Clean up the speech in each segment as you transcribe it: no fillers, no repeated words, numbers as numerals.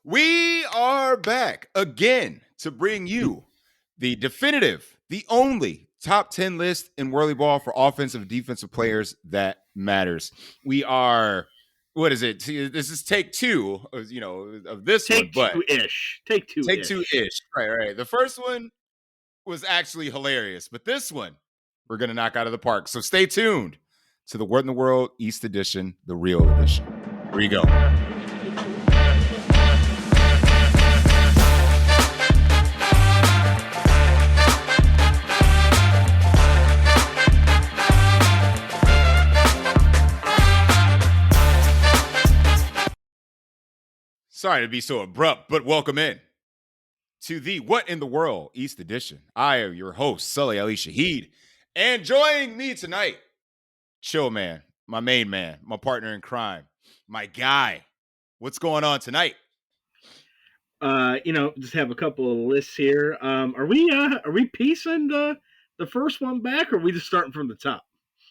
We are back again to bring you the definitive, the only top 10 list in Whirly Ball for offensive and defensive players that matters. We are, what is it? This is take two, of this one, Take but two-ish. Take two-ish. take two-ish. Right. The first one was actually hilarious, but this one we're going to knock out of the park. So stay tuned to the What in the World East Edition, the real edition. Here you go. Sorry to be so abrupt, but welcome in to the What in the World East Edition. I am your host, Sully Ali Shaheed, and joining me tonight, Chill Man, my main man, my partner in crime, my guy. What's going on tonight? Just have a couple of lists here. Are we piecing the first one back, or are we just starting from the top?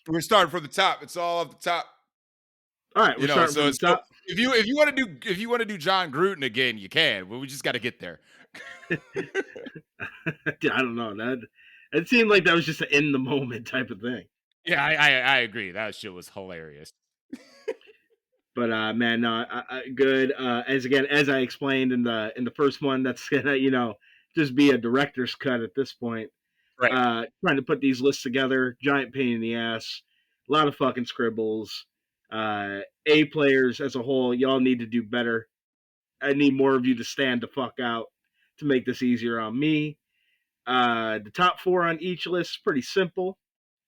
We're starting from the top. It's all off the top. All right, we're starting from the top. If you want to do John Gruden again, you can. But we just got to get there. I don't know. It seemed like that was just an in the moment type of thing. Yeah, I agree. That shit was hilarious. But man, no, good. As I explained in the first one, that's gonna just be a director's cut at this point. Right. Trying to put these lists together, giant pain in the ass, a lot of fucking scribbles. A players as a whole, y'all need to do better. I need more of you to stand the fuck out to make this easier on me. The top four on each list is pretty simple.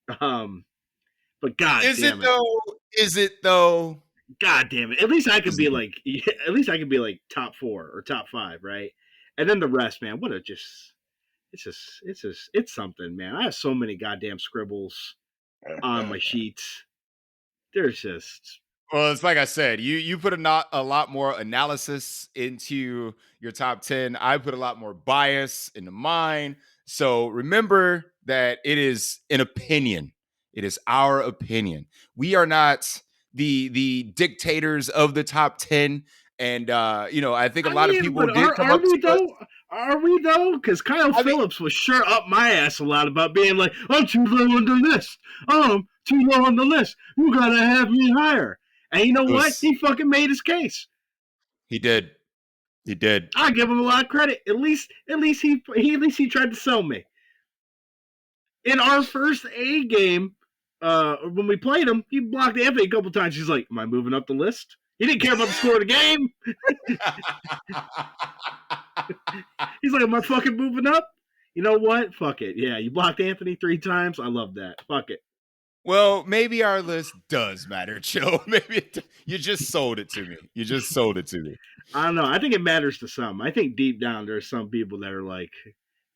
But god Is damn it though? Is it though? God damn it. At least I could be like top four or top five, right? And then the rest, man, it's something, man. I have so many goddamn scribbles on my sheets. There's just Well, it's like I said, you put a lot more analysis into your top 10. I put a lot more bias into mine. So remember that it is an opinion. It is our opinion. We are not the dictators of the top 10. And I think a lot of people did come up to us. Are we though? Because Kyle Phillips was sure up my ass a lot about being like, I'm too low on the list. Too low on the list. You gotta have me higher. And you know what? He fucking made his case. He did. I give him a lot of credit. At least he tried to sell me. In our first A game, when we played him, he blocked Anthony a couple times. He's like, "Am I moving up the list?" He didn't care about the score of the game. He's like, "Am I fucking moving up?" You know what? Fuck it. Yeah, you blocked Anthony 3 times. I love that. Fuck it. Well, maybe our list does matter, Joe. Maybe you just sold it to me. I don't know. I think it matters to some. I think deep down there's some people that are like,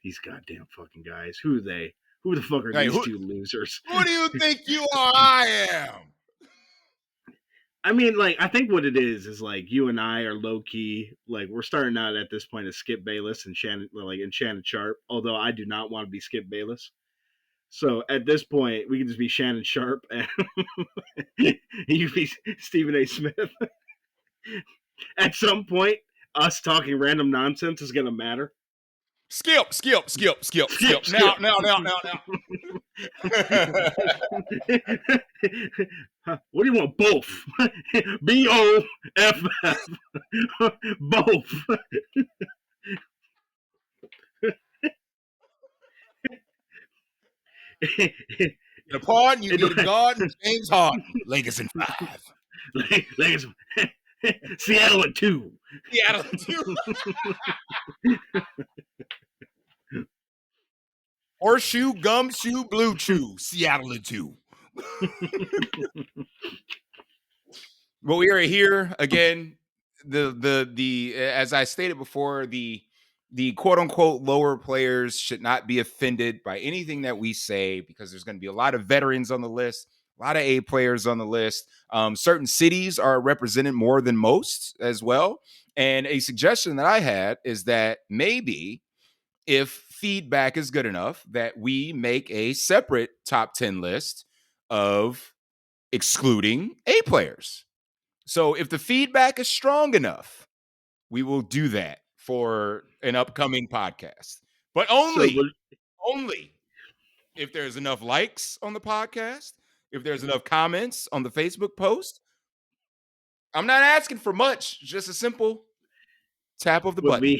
these goddamn fucking guys. Who are they? Who the fuck are these two losers? Who do you think you are? I am. I mean, like, I think what it is like you and I are low key. Like, we're starting out at this point as Skip Bayless and Shannon Sharp. Although I do not want to be Skip Bayless. So at this point, we can just be Shannon Sharp and you be Stephen A. Smith. At some point, us talking random nonsense is going to matter. Skip. Now. What do you want? Both. BOFF. Both. Get a pardon, you get a guard, James Harden. Lakers in 5. Lakers. Seattle at 2. Horseshoe, gumshoe, blue chew. Seattle at 2. Well, we are here again. The as I stated before, the quote unquote lower players should not be offended by anything that we say because there's going to be a lot of veterans on the list, a lot of A players on the list. Certain cities are represented more than most as well. And a suggestion that I had is that maybe if feedback is good enough, that we make a separate top 10 list of excluding A players. So if the feedback is strong enough, we will do that for an upcoming podcast. But So only if there's enough likes on the podcast, if there's enough comments on the Facebook post. I'm not asking for much, just a simple tap of the would button.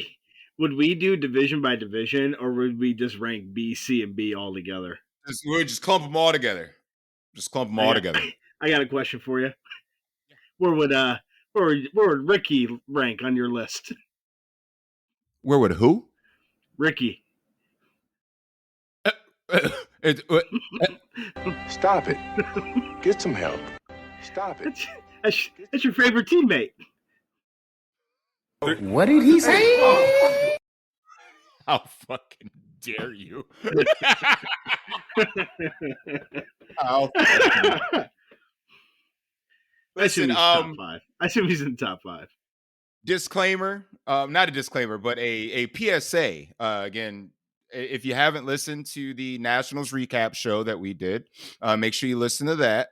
we do division by division, or would we just rank B, C, and B all together? We'll just clump them all together. Just clump them all together. I got a question for you. Where would Ricky rank on your list? Where would who? Ricky. Stop it. Get some help. Stop it. That's your favorite teammate. What did he say? How fucking dare you? How Listen, top 5. I assume he's in the top 5. Disclaimer, not a disclaimer, but a PSA. Again, if you haven't listened to the Nationals recap show that we did, make sure you listen to that.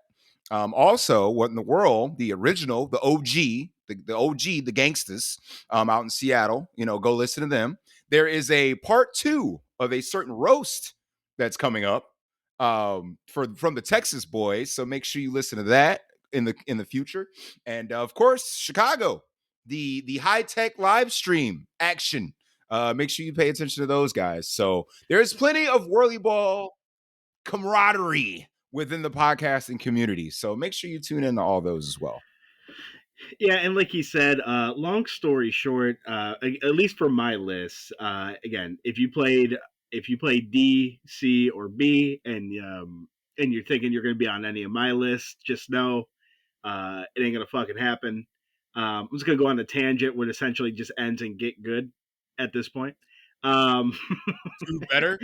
Also, What in the World, the original, the OG, the OG, the gangsters out in Seattle, go listen to them. There is a part 2 of a certain roast that's coming up from the Texas boys. So make sure you listen to that in the future. And of course, Chicago, the high-tech live stream action. Make sure you pay attention to those guys. So there's plenty of whirlyball camaraderie within the podcasting community. So make sure you tune in to all those as well. Yeah, and like he said, long story short, at least for my list, again, if you played D, C, or B, and you're thinking you're going to be on any of my lists, just know it ain't gonna fucking happen. I'm just gonna go on a tangent where it essentially just ends and get good at this point. Do better.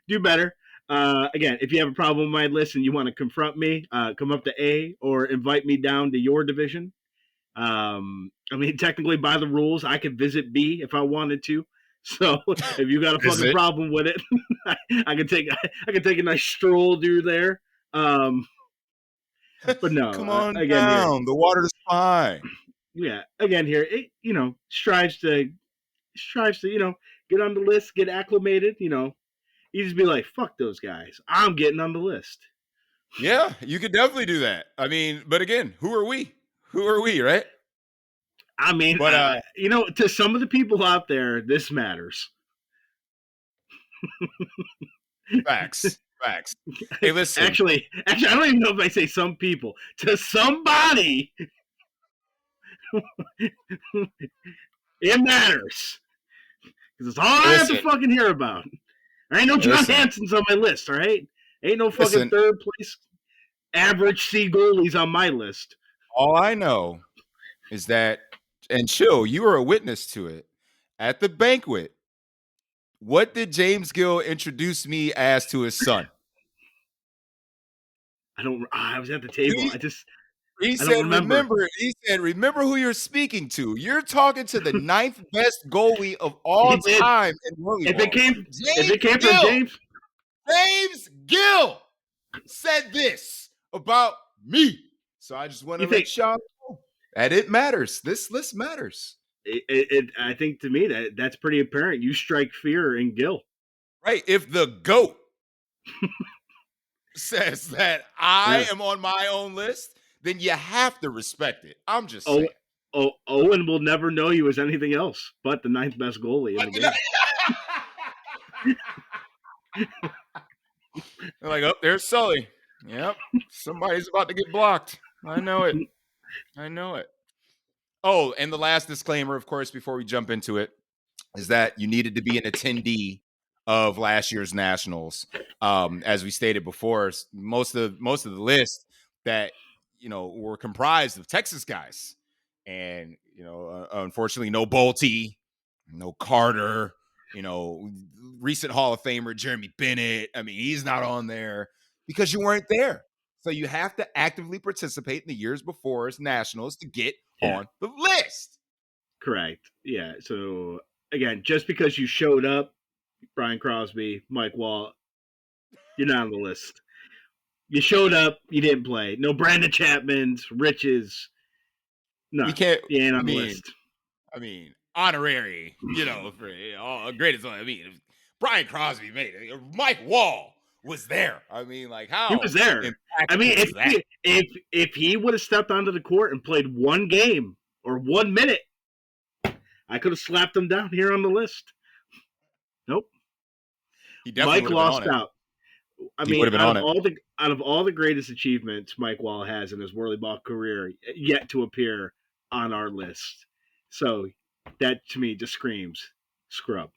Do better. Again, if you have a problem with my list and you want to confront me, come up to A or invite me down to your division. I mean, technically by the rules, I could visit B if I wanted to. So if you got a fucking problem with it, I could take a nice stroll through there. But no, come on again down. Here, the water's fine. Yeah, again here, it strives to get on the list, get acclimated. You just be like, fuck those guys, I'm getting on the list. Yeah, you could definitely do that. I mean, but again, who are we? Who are we, right? I mean, but to some of the people out there, this matters. Facts. Hey, listen. Actually, I don't even know if I say some people. To somebody, it matters. Because it's all I have to fucking hear about. There ain't no John Hanson's on my list, all right? Ain't no fucking third place average C goalies on my list. All I know is that, and Chill, you were a witness to it, at the banquet, what did James Gill introduce me as to his son? I was at the table. He said, remember who you're speaking to. You're talking to the 9th best goalie of all time in volleyball. If it came from James Gill said this about me. So I just want to let y'all know that it matters. This list matters. I think to me that's pretty apparent. You strike fear in Gill. Right. If the GOAT says that I am on my own list, then you have to respect it. I'm just saying. Owen will never know you as anything else but the 9th best goalie in the game. They're like, oh, there's Sully. Yep. Somebody's about to get blocked. I know it. Oh, and the last disclaimer, of course, before we jump into it, is that you needed to be an attendee of last year's Nationals. As we stated before, most of the list that were comprised of Texas guys, and unfortunately, no Bolte, no Carter, recent Hall of Famer Jeremy Bennett. I mean, he's not on there because you weren't there. So you have to actively participate in the years before's Nationals to get on the list. Correct. Yeah. So again, just because you showed up, Brian Crosby, Mike Wall, you're not on the list. You showed up, you didn't play. No Brandon Chapman's, Rich's. No, you can't. You ain't on the list. I mean, honorary, for greatest one. I mean, Brian Crosby made it. Mike Wall was there. I mean, like, He how was there. I mean, impactful was that? if he would have stepped onto the court and played one game or 1 minute, I could have slapped him down here on the list. Nope. He definitely Mike would have been lost on it. out. I He would mean, have been on it. out of all the greatest achievements Mike Wall has in his whirlyball career, yet to appear on our list. So that to me just screams scrub.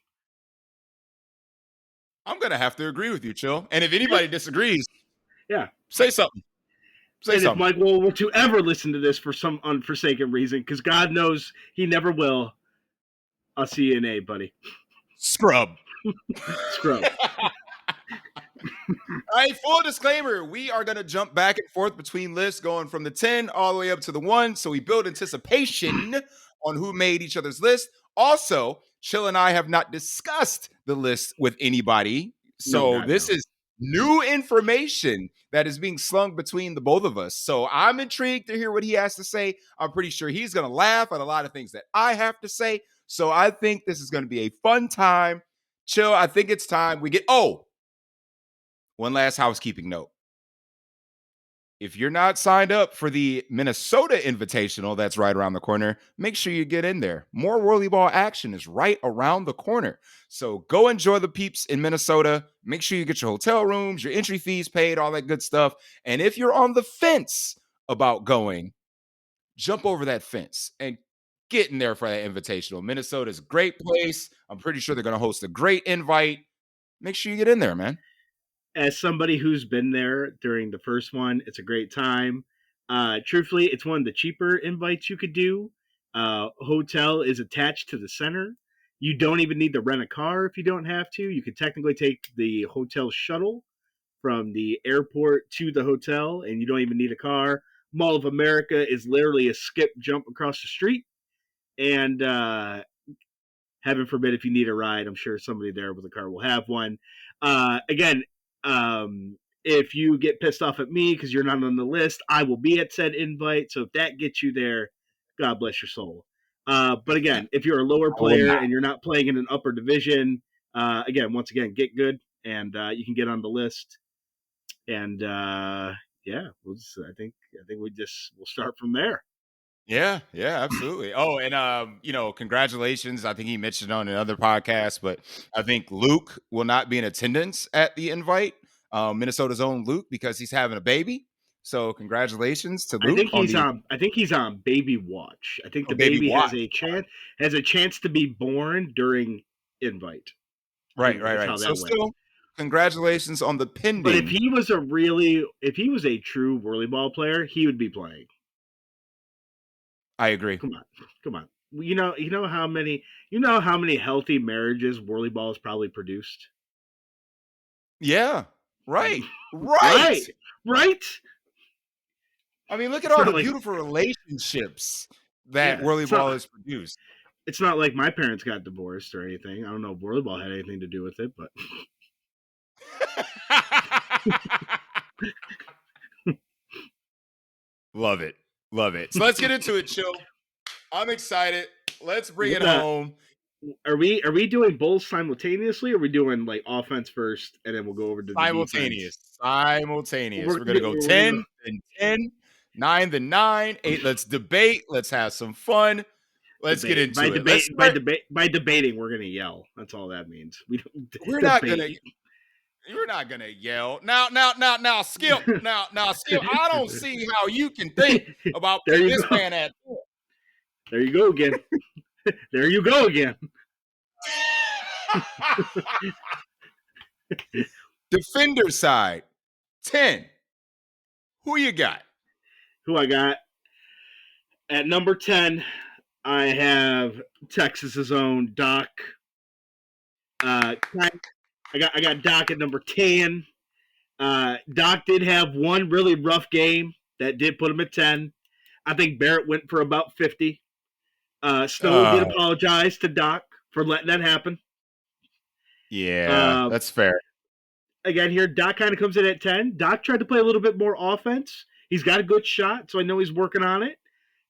I'm gonna have to agree with you, Chill. And if anybody disagrees, Yeah. say something. Say And something. if Mike Wall were to ever listen to this for some unforsaken reason, because God knows he never will, I'll see you in A, buddy. Scrub. Scrub. All right, full disclaimer. We are going to jump back and forth between lists going from the 10 all the way up to the 1. So we build anticipation on who made each other's list. Also, Chill and I have not discussed the list with anybody. So this is new information that is being slung between the both of us. So I'm intrigued to hear what he has to say. I'm pretty sure he's going to laugh at a lot of things that I have to say. So I think this is going to be a fun time. Chill, I think it's time we get... one last housekeeping note. If you're not signed up for the Minnesota Invitational that's right around the corner, make sure you get in there. More Whirly Ball action is right around the corner. So go enjoy the peeps in Minnesota. Make sure you get your hotel rooms, your entry fees paid, all that good stuff. And if you're on the fence about going, jump over that fence and get in there for that Invitational. Minnesota's a great place. I'm pretty sure they're going to host a great invite. Make sure you get in there, man. As somebody who's been there during the first one, it's a great time. Truthfully, it's one of the cheaper invites you could do. Hotel is attached to the center. You don't even need to rent a car if you don't have to. You could technically take the hotel shuttle from the airport to the hotel, and you don't even need a car. Mall of America is literally a skip jump across the street. And heaven forbid if you need a ride, I'm sure somebody there with a car will have one. Again, if you get pissed off at me because you're not on the list, I will be at said invite. So if that gets you there, God bless your soul. But again, if you're a lower player and you're not playing in an upper division, once again, get good and you can get on the list. And I think we'll start from there. Yeah, absolutely. Oh, and congratulations. I think he mentioned on another podcast, but I think Luke will not be in attendance at the invite. Minnesota's own Luke, because he's having a baby. So congratulations to Luke. I think he's on baby watch. I think the baby has a chance to be born during invite. Right. So still, congratulations on the pending. But if he was a true whirly ball player, he would be playing. I agree. Come on. You know how many healthy marriages whirly ball has probably produced? Yeah. Right. I mean, look at all the beautiful relationships that whirly ball has produced. It's not like my parents got divorced or anything. I don't know if whirly ball had anything to do with it, but Love it. So let's get into it, Chill. I'm excited. Let's bring it home. Are we doing both simultaneously, or are we doing like offense first and then we'll go over to simultaneous? Simultaneous. We're gonna go 10 and 10, 9 then 9, 8. Let's debate. Let's have some fun. Let's get into it. By debating, we're gonna yell. That's all that means. We're not gonna. You're not gonna yell. Now, Skip. Now, Skip. I don't see how you can think about this man at. There you go again. There you go again. Defender side, 10. Who you got? Who I got? At number 10, I have Texas's own Doc. I got Doc at number 10. Doc did have one really rough game that did put him at 10. I think Barrett went for about 50. Snow did apologize to Doc for letting that happen. Yeah, that's fair. Again, here, Doc kind of comes in at 10. Doc tried to play a little bit more offense. He's got a good shot, so I know he's working on it,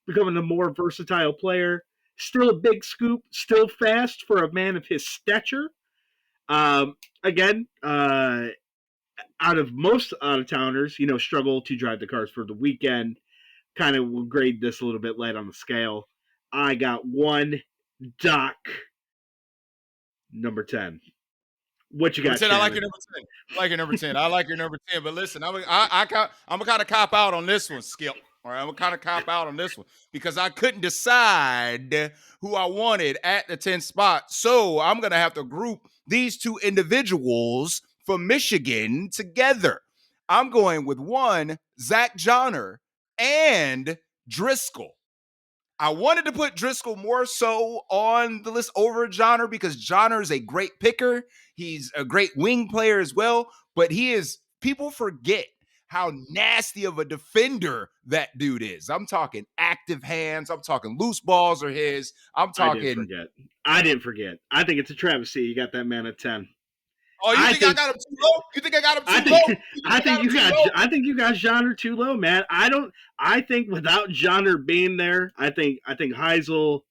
becoming a more versatile player. Still a big scoop, still fast for a man of his stature. Again, out of most out of towners, struggle to drive the cars for the weekend. Kind of will grade this a little bit light on the scale. I got one Doc, number 10. What you got, 10, I like Shannon? your number 10. I like your number 10. I like your number 10. But listen, I'm gonna kind of cop out on this one, Skip. All right, I'm gonna kind of cop out on this one because I couldn't decide who I wanted at the 10th spot. So I'm gonna have to group these two individuals from Michigan together. I'm going with one, Zach Joyner and Driscoll. I wanted to put Driscoll more so on the list over Joyner because Joyner is a great picker. He's a great wing player as well, but people forget how nasty of a defender that dude is. I'm talking active hands. I'm talking loose balls are his. I'm I didn't talking. forget. I didn't forget. I think it's a travesty you got that man at 10. Oh, you think I got him too low? You think I got him I too think low? I think you got Joyner too low, man. I think without Joyner being there, I think Heisel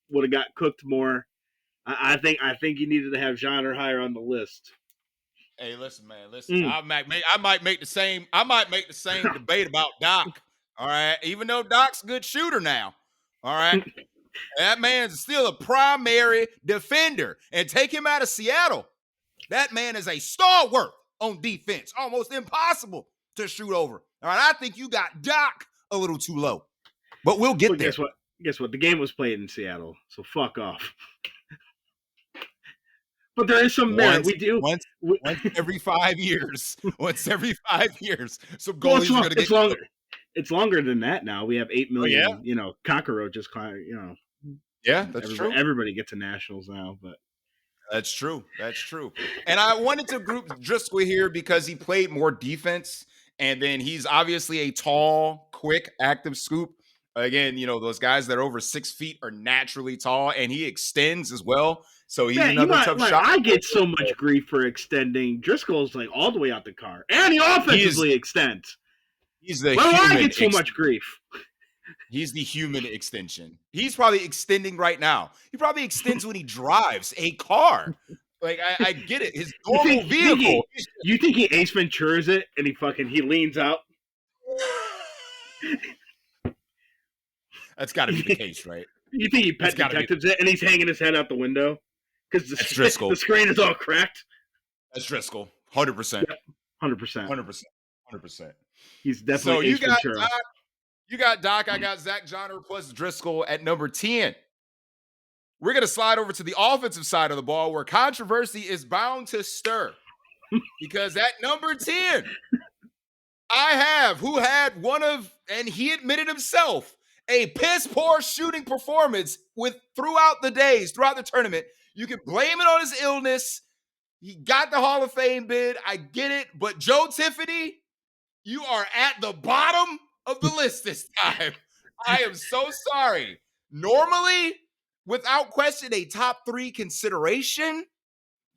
would have got cooked more. I think you needed to have Joyner higher on the list. Hey, listen, man. Listen, I might make the same debate about Doc. All right, even though Doc's a good shooter now. All right, that man's still a primary defender, and take him out of Seattle. That man is a stalwart on defense, almost impossible to shoot over. All right, I think you got Doc a little too low, but we'll get there. Guess what? The game was played in Seattle, so fuck off. But there is some merit. Once every 5 years. Once every 5 years. Some Well, goalies are going to get longer. It's longer than that now. We have 8 million, yeah? cockroaches. Yeah, that's true. Everybody gets to nationals now, but that's true. That's true. And I wanted to group Driscoll here because he played more defense, and then he's obviously a tall, quick, active scoop. Again, those guys that are over 6 feet are naturally tall, and he extends as well. So he's another tough shot. I get so much grief for extending. Driscoll's like all the way out the car, and he offensively extends. He's the human. I get so much grief. He's the human extension. He's probably extending right now. He probably extends when he drives a car. Like I get it. His normal vehicle. You think he Ace Ventura's it, and he leans out? That's got to be the case, right? You think he pet detectives it, and he's hanging his head out the window because the screen is all cracked? That's Driscoll, 100%. 100%. 100%. He's definitely Ace Ventura. You got Doc. I got Zach Joyner plus Driscoll at number 10. We're going to slide over to the offensive side of the ball where controversy is bound to stir. Because at number 10, I have who had and he admitted himself, a piss poor shooting performance throughout the tournament. You can blame it on his illness. He got the Hall of Fame bid. I get it. But Joe Tiffany, you are at the bottom of the list this time. I am so sorry. Normally, without question, a top 3 consideration.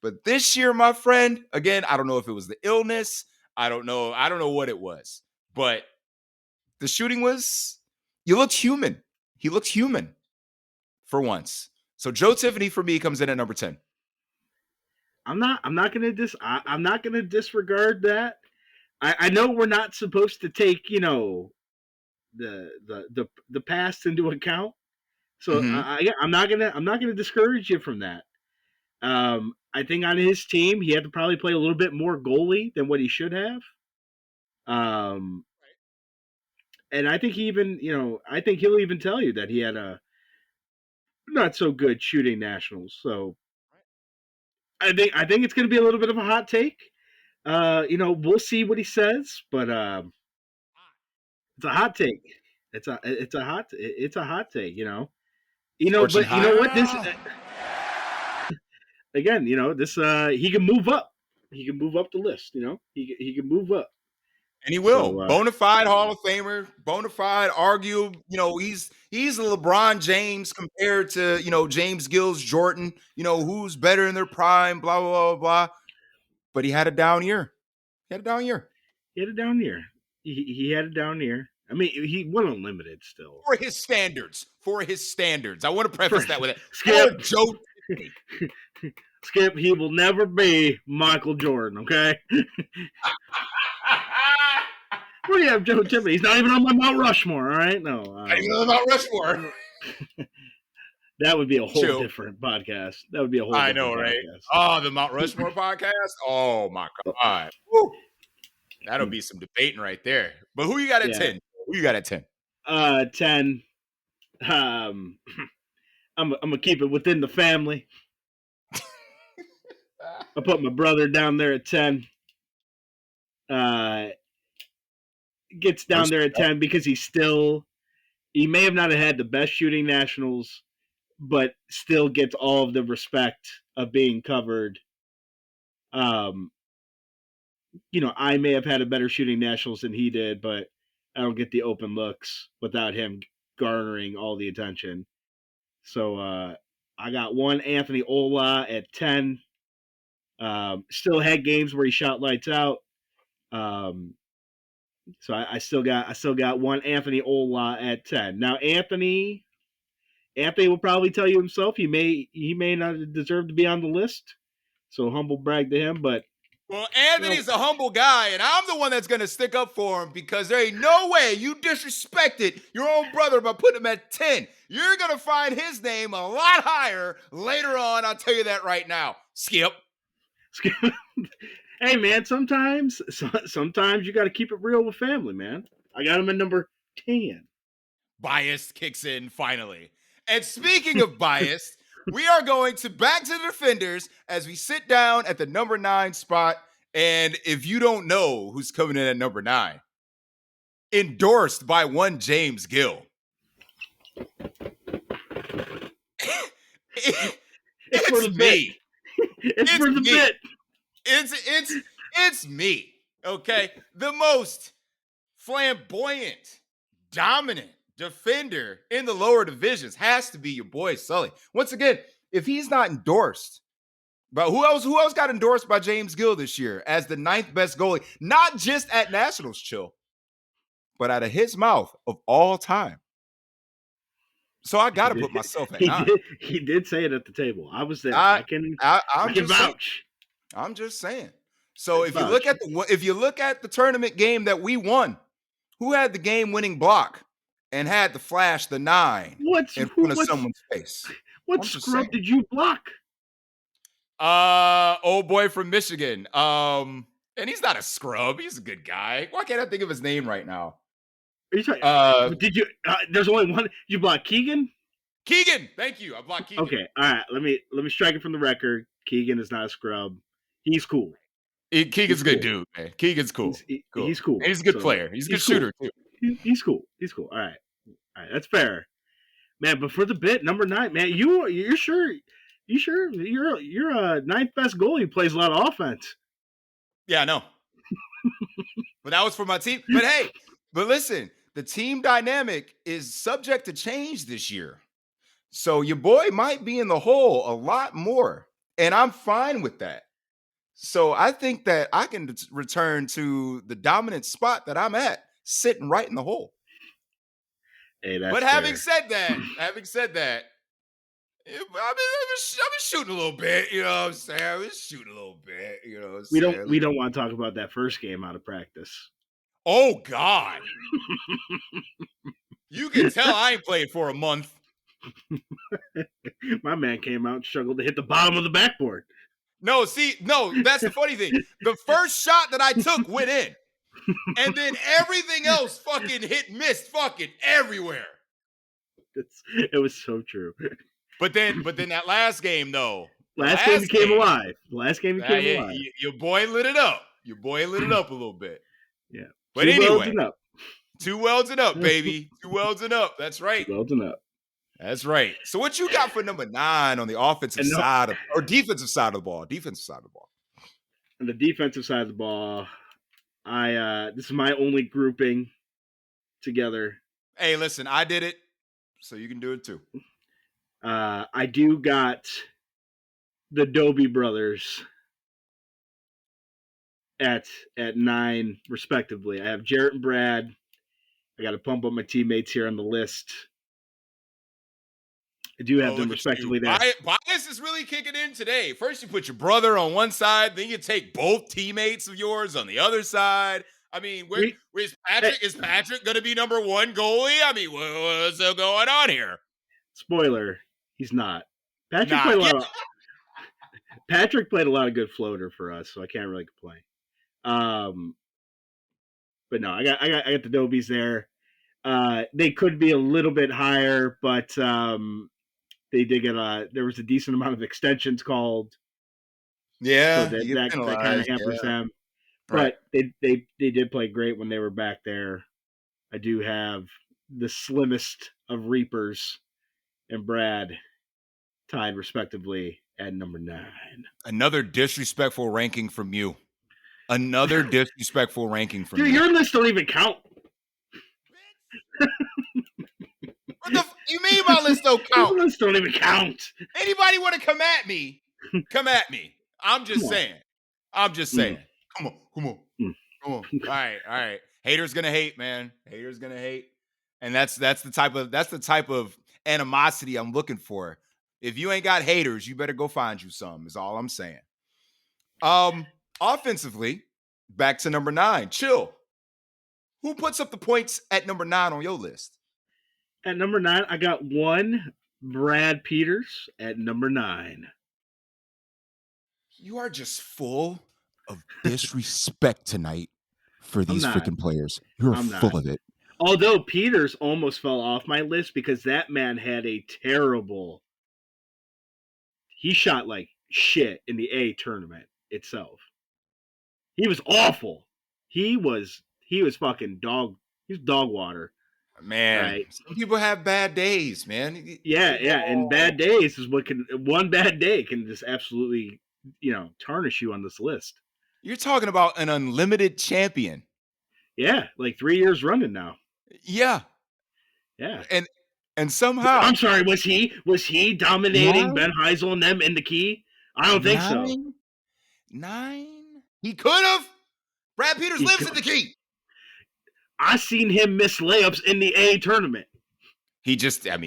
But this year, my friend, again, I don't know if it was the illness. I don't know what it was. But the shooting you looked human. He looked human for once. So Joe Tiffany for me comes in at number 10. I'm not gonna disregard that. I know we're not supposed to take, the past into account. So I'm not gonna discourage you from that. I think on his team he had to probably play a little bit more goalie than what he should have. And I think I think he'll even tell you that he had a not so good shooting nationals. So I think it's going to be a little bit of a hot take. We'll see what he says, but it's a hot take. It's a hot take. But you know what? This again, this he can move up. He can move up the list. He can move up. And he will. So, bona fide Hall of Famer, bona fide argue. He's a LeBron James compared to, James Gills Jordan, who's better in their prime, blah, blah, blah, blah. But he had a down year. He had a down year. He had a down year. I mean, he won unlimited still. For his standards. I want to preface that with it. Skip. For Joe Tippy. Skip, he will never be Michael Jordan, okay? Where do you have Joe Tippett? He's not even on my Mount Rushmore, all right? No. I don't know about Rushmore. That would be a whole Chill. different podcast. That would be a whole I different know, right? podcast. Oh, the Mount Rushmore podcast? Oh, my God. Woo. That'll be some debating right there. But who you got at 10? Who you got at 10? 10. I'm going to keep it within the family. I put my brother down there at 10. Gets down there at 10 because he may have not had the best shooting nationals, but still gets all of the respect of being covered. I may have had a better shooting nationals than he did, but I don't get the open looks without him garnering all the attention. So I got one Anthony Ola at 10. Still had games where he shot lights out. So I still got one Anthony Ola at 10. Now Anthony will probably tell you himself he may not deserve to be on the list. So humble brag to him, but well, Anthony's a humble guy, and I'm the one that's going to stick up for him because there ain't no way you disrespected your own brother by putting him at 10. You're going to find his name a lot higher later on. I'll tell you that right now. Skip. Hey, man, sometimes you got to keep it real with family, man. I got him at number 10. Bias kicks in finally. And speaking of bias, we are going back to the defenders as we sit down at the number 9 spot. And if you don't know who's coming in at number 9, endorsed by one James Gill. It's me. It's for the bit. It's me. Okay, the most flamboyant, dominant defender in the lower divisions has to be your boy Sully. Once again, if he's not endorsed, but who else got endorsed by James Gill this year as the 9th best goalie, not just at Nationals Chill, but out of his mouth of all time. So I got to put myself at 9. He did say it at the table. I was there. I can vouch. I'm just saying. So if you look at the tournament game that we won, who had the game-winning block and had to flash the 9 in front of someone's face? What scrub did you block? Old boy from Michigan. And he's not a scrub. He's a good guy. Why can't I think of his name right now? Are you talking? Did you? There's only one. You blocked Keegan. Keegan, thank you. I blocked Keegan. Okay, all right. Let me strike it from the record. Keegan is not a scrub. He's cool. Keegan's a good dude, man. Keegan's cool. He's cool. And he's a good player. He's a good shooter too. He's cool. All right. That's fair, man. But for the bit, number 9, man. You're sure? You sure you're a 9th best goalie who plays a lot of offense? Yeah, I know. But that was for my team. But hey, listen, the team dynamic is subject to change this year. So your boy might be in the hole a lot more. And I'm fine with that. So I think that I can return to the dominant spot that I'm at, sitting right in the hole. Hey, that's but fair. having said that, I've been shooting a little bit, you know what I'm saying? I've been shooting a little bit, you know what I'm saying? We don't want to talk about that first game out of practice. Oh, God. You can tell I ain't played for a month. My man came out and struggled to hit the bottom of the backboard. No, that's the funny thing. The first shot that I took went in. And then everything else fucking missed fucking everywhere. It was so true. But then that last game, though. Last game came alive. Alive. Your boy lit it up. Your boy lit it up a little bit. Yeah. But anyway. 2 welds and up, baby. 2 welds and up. That's right. 2 welds and up. That's right. So what you got for number 9 on the offensive side or defensive side of the ball? Defensive side of the ball. On the defensive side of the ball, this is my only grouping together. Hey, listen, I did it, so you can do it too. I do got the Dobie brothers at 9 respectively. I have Jarrett and Brad. I got to pump up my teammates here on the list. I do have them respectively there. Bias is really kicking in today. First, you put your brother on one side, then you take both teammates of yours on the other side. I mean, is Patrick going to be number one goalie? I mean, what's going on here? Spoiler, he's not. Patrick played a lot of good floater for us, so I can't really complain. But no, I got the Dobies there. They could be a little bit higher, but they did get there was a decent amount of extensions called. Yeah, so that kind of hampers them. Right. But they did play great when they were back there. I do have the slimmest of Reapers and Brad tied respectively at number 9. Another disrespectful ranking from you. Another disrespectful ranking from you. Dude, your list don't even count. What you mean my list don't count? Your list don't even count. Anybody want to come at me? Come at me. I'm just saying. Come on. All right. Haters gonna hate, man. Haters gonna hate. And that's the type of animosity I'm looking for. If you ain't got haters, you better go find you some, is all I'm saying. Offensively, back to number 9. Chill. Who puts up the points at number 9 on your list? At number 9, I got one Brad Peters at number 9. You are just full of disrespect tonight for these freaking players. You're full of it. Although Peters almost fell off my list because that man had a terrible. He shot like shit in the A tournament itself. He was awful. He was fucking dog. He was dog water. Man, right? Some people have bad days, man. Yeah, and bad days is one bad day can just absolutely, tarnish you on this list. You're talking about an unlimited champion. Yeah, like 3 years running now. Yeah. And somehow, I'm sorry, was he dominating Ben Heisel and them in the key? I don't think so. 9? He could have. Brad Peters lives in the key. I seen him miss layups in the A tournament. He's he sucked.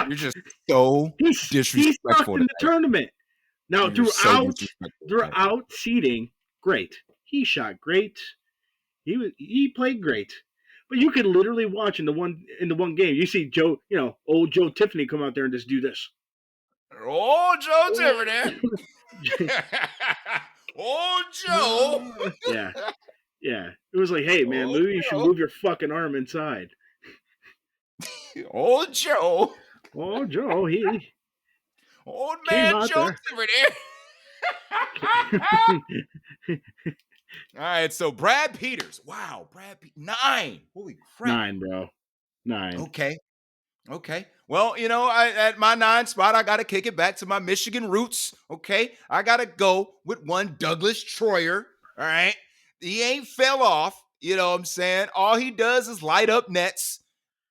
You're just so disrespectful in the tournament. Now throughout seeding, great. He shot great. He played great. But you could literally watch in the one game. You see Joe, old Joe Tiffany come out there and just do this. Oh, Joe Tiffany. Oh, Joe. Yeah. It was like, hey, man, maybe you should move your fucking arm inside. Old Joe. Old Joe, Old man Joe Tiffany. All right, so Brad Peters. Wow, 9. Holy crap. 9, bro. 9. Okay. Well, at my 9 spot, I got to kick it back to my Michigan roots. Okay. I got to go with one Douglas Troyer. All right. He ain't fell off. You know what I'm saying? All he does is light up nets.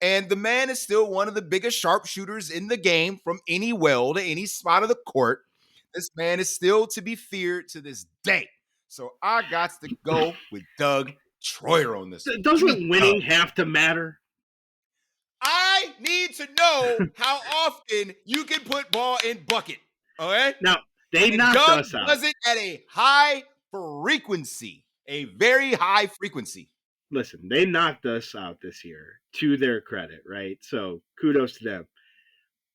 And the man is still one of the biggest sharpshooters in the game from any well to any spot of the court. This man is still to be feared to this day. So I got to go with Doug Troyer on this. Doesn't winning have to matter? I need to know how often you can put ball in bucket. Okay? Now, they knocked us out. Does it at a high frequency, a very high frequency. Listen, they knocked us out this year, to their credit, right? So kudos to them.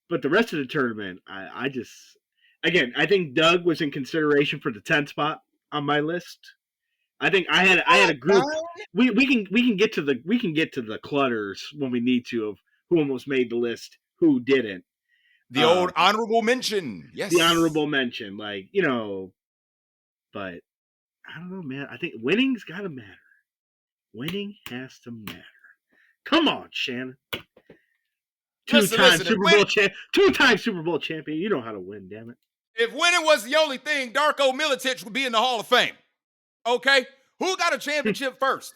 But the rest of the tournament, I think Doug was in consideration for the 10th spot on my list. I think I had a group. We can get to the clutters when we need to of who almost made the list, who didn't. The old honorable mention. Yes. The honorable mention, but I don't know, man. I think winning's got to matter. Winning has to matter. Come on, Shannon. Two-time Super Bowl champion. You know how to win, damn it. If winning was the only thing, Darko Milicic would be in the Hall of Fame. Okay? Who got a championship first?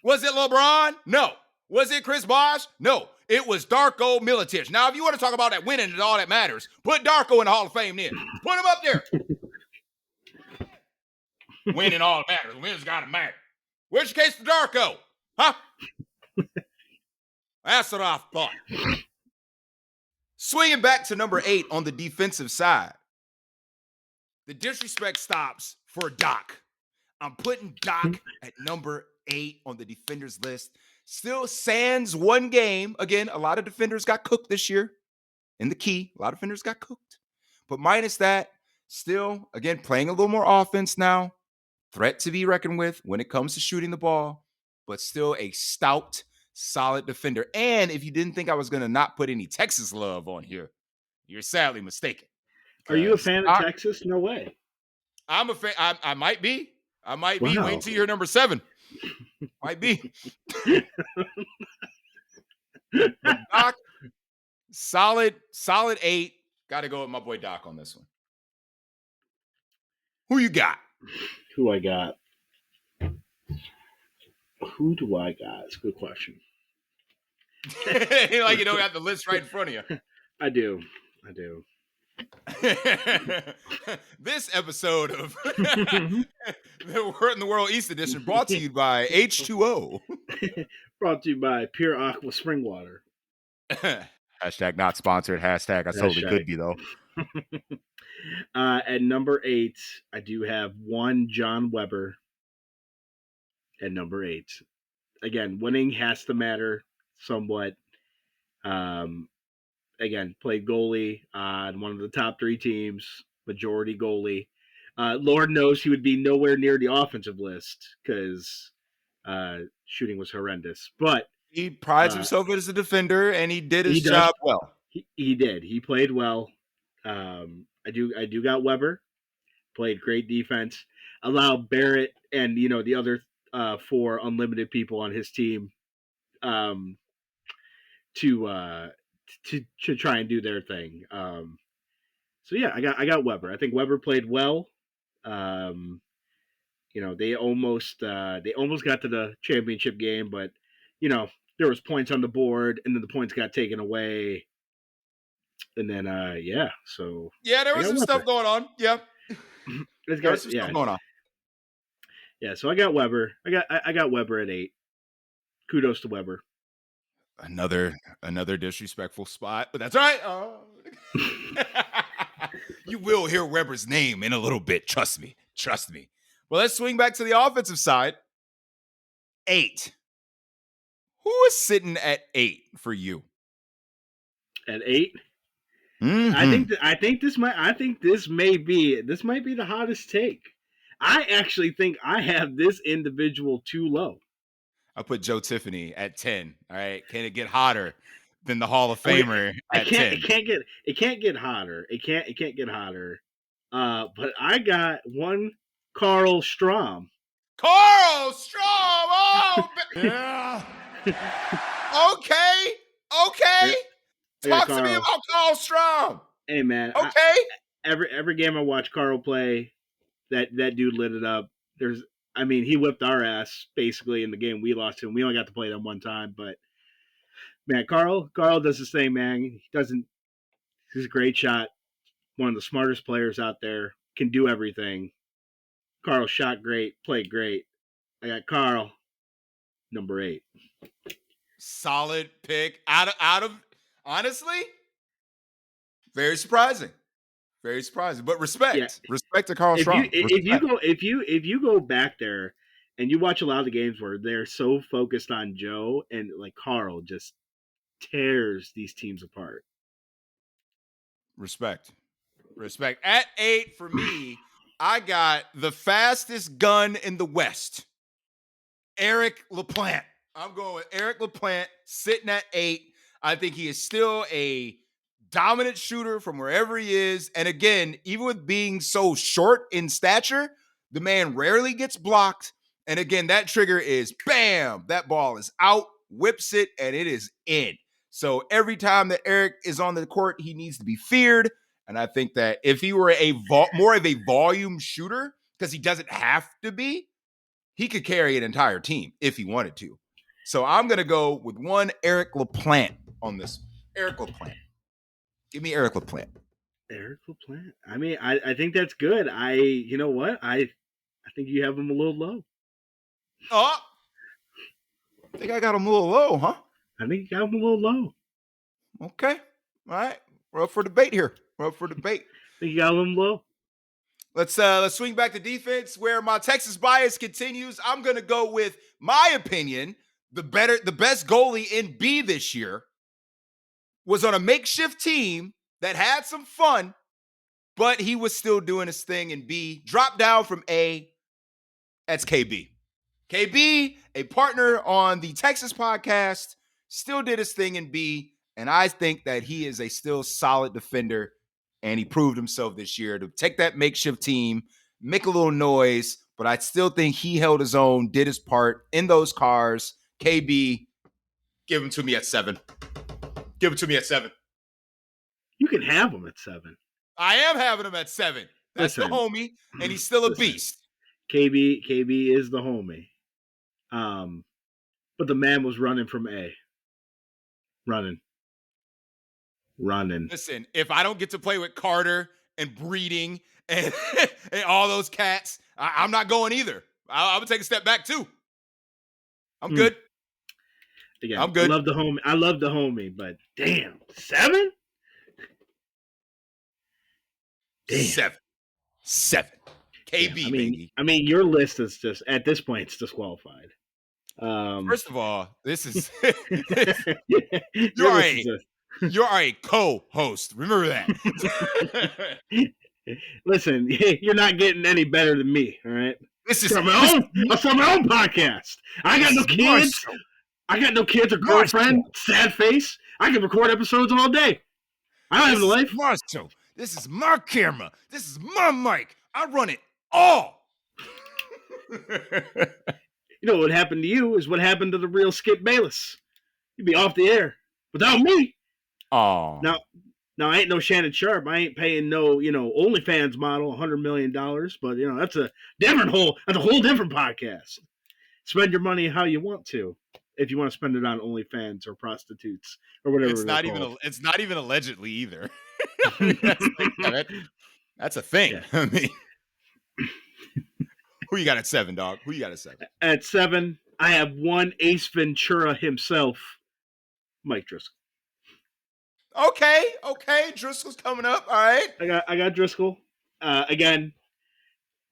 Was it LeBron? No. Was it Chris Bosh? No. It was Darko Milicic. Now, if you want to talk about that winning and all that matters, put Darko in the Hall of Fame then. Put him up there. Winning all that matters. Winning's got to matter. Where's your case for Darko? Huh? That's what I thought. Swinging back to number 8 on the defensive side. The disrespect stops for Doc. I'm putting Doc at number 8 on the defenders list. Still sans one game. Again, a lot of defenders got cooked this year. In the key, a lot of defenders got cooked. But minus that, still, again, playing a little more offense now. Threat to be reckoned with when it comes to shooting the ball, but still a stout, solid defender. And if you didn't think I was going to not put any Texas love on here, you're sadly mistaken. Are you a fan of Texas? No way. I'm a fan. I might be. I might be. Wow. Wait till you're number 7. Might be. But Doc, solid 8. Got to go with my boy Doc on this one. Who you got? Who I got? Who do I got? It's a good question. Like you don't have the list right in front of you. I do. This episode of the Word in the World East Edition brought to you by H2O. Brought to you by Pure Aqua Spring Water. Hashtag not sponsored. Hashtag I totally could be though. At number 8, I do have one John Weber. At number 8, again, winning has to matter somewhat. Again, played goalie on one of the top 3 teams, majority goalie. Lord knows he would be nowhere near the offensive list because shooting was horrendous. But he prides himself as a defender, and he did his job well. He did. He played well. I do got Weber. Played great defense. Allowed Barrett and the other 4 unlimited people on his team to try and do their thing. So yeah, I got Weber. I think Weber played well. They almost got to the championship game, but there was points on the board, and then the points got taken away. And then so there was some stuff going on. Yeah, there was some stuff going on. Yeah, so I got Weber. I got Weber at 8. Kudos to Weber. Another disrespectful spot, but that's all right. You will hear Weber's name in a little bit. Trust me. Well, let's swing back to the offensive side. 8. Who is sitting at 8 for you? At 8? Mm-hmm. I think this might be the hottest take. I actually think I have this individual too low. I put Joe Tiffany at 10. All right. Can it get hotter than the Hall of Famer at 10? It can't get hotter. It can't get hotter. But I got one Carl Strom. Carl Strom! Oh, yeah. Okay. Talk to me about Carl Strom. Hey, man. Okay. Every game I watch Carl play, that dude lit it up. He whipped our ass basically in the game we lost to him. We only got to play them one time, but man, Carl does his thing, man. He's a great shot. One of the smartest players out there. Can do everything. Carl shot great, played great. I got Carl, number 8. Solid pick. Out of honestly, very surprising. But respect. Yeah. Respect to Carl Strom. If you go back there and you watch a lot of the games where they're so focused on Joe, and like Carl just tears these teams apart. Respect. At 8 for me, I got the fastest gun in the West, Eric LaPlante. I'm going with Eric LaPlante sitting at 8. I think he is still a dominant shooter from wherever he is. And again, even with being so short in stature, the man rarely gets blocked. And again, that trigger is bam, that ball is out, whips it, and it is in. So every time that Eric is on the court, he needs to be feared. And I think that if he were more of a volume shooter, because he doesn't have to be, he could carry an entire team if he wanted to. So I'm going to go with one Eric LaPlante on this. Eric LaPlante. Give me Eric LaPlante. Eric LaPlante. I think that's good. You know what? I think you have him a little low. Oh, I think I got him a little low, huh? I think you got him a little low. Okay. All right. We're up for debate here. We're up for debate. I think you got him low. Let's swing back to defense where my Texas bias continues. I'm gonna go with my opinion. The best goalie in B this year was on a makeshift team that had some fun, but he was still doing his thing in B. Dropped down from A. That's KB. KB, a partner on the Texas podcast, still did his thing in B, and I think that he is a still solid defender, and he proved himself this year to take that makeshift team, make a little noise, but I still think he held his own, did his part in those cars. KB, give him to me at 7. Give it to me at 7. You can have him at 7. I am having him at 7. That's Listen, the homie, and he's still a beast. KB is the homie. But the man was running from A. Running. Listen, if I don't get to play with Carter and breeding and, and all those cats, I'm not going either. I'm gonna take a step back too. I'm good. Again, I'm good. I love the homie, but damn, 7? Damn. 7. KB, yeah, baby. I mean, your list is just at this point it's disqualified. First of all, this is you're you're a co-host. Remember that. Listen, you're not getting any better than me. All right. This is I'll start my own podcast. I got no kids. I got no kids or girlfriend. Sad face. I can record episodes all day. I don't have a life. Marshall, this is my camera. This is my mic. I run it all. You know what happened to you is what happened to the real Skip Bayless. You'd be off the air without me. Oh. Now I ain't no Shannon Sharp. I ain't paying no, OnlyFans model $100 million. But that's a whole different podcast. Spend your money how you want to, if you want to spend it on OnlyFans or prostitutes or whatever. It's not even allegedly either. That's a thing. Yeah. I mean, who you got at 7, dog? Who you got at 7? At 7, I have one Ace Ventura himself, Mike Driscoll. Okay. Driscoll's coming up. All right. I got Driscoll. Again,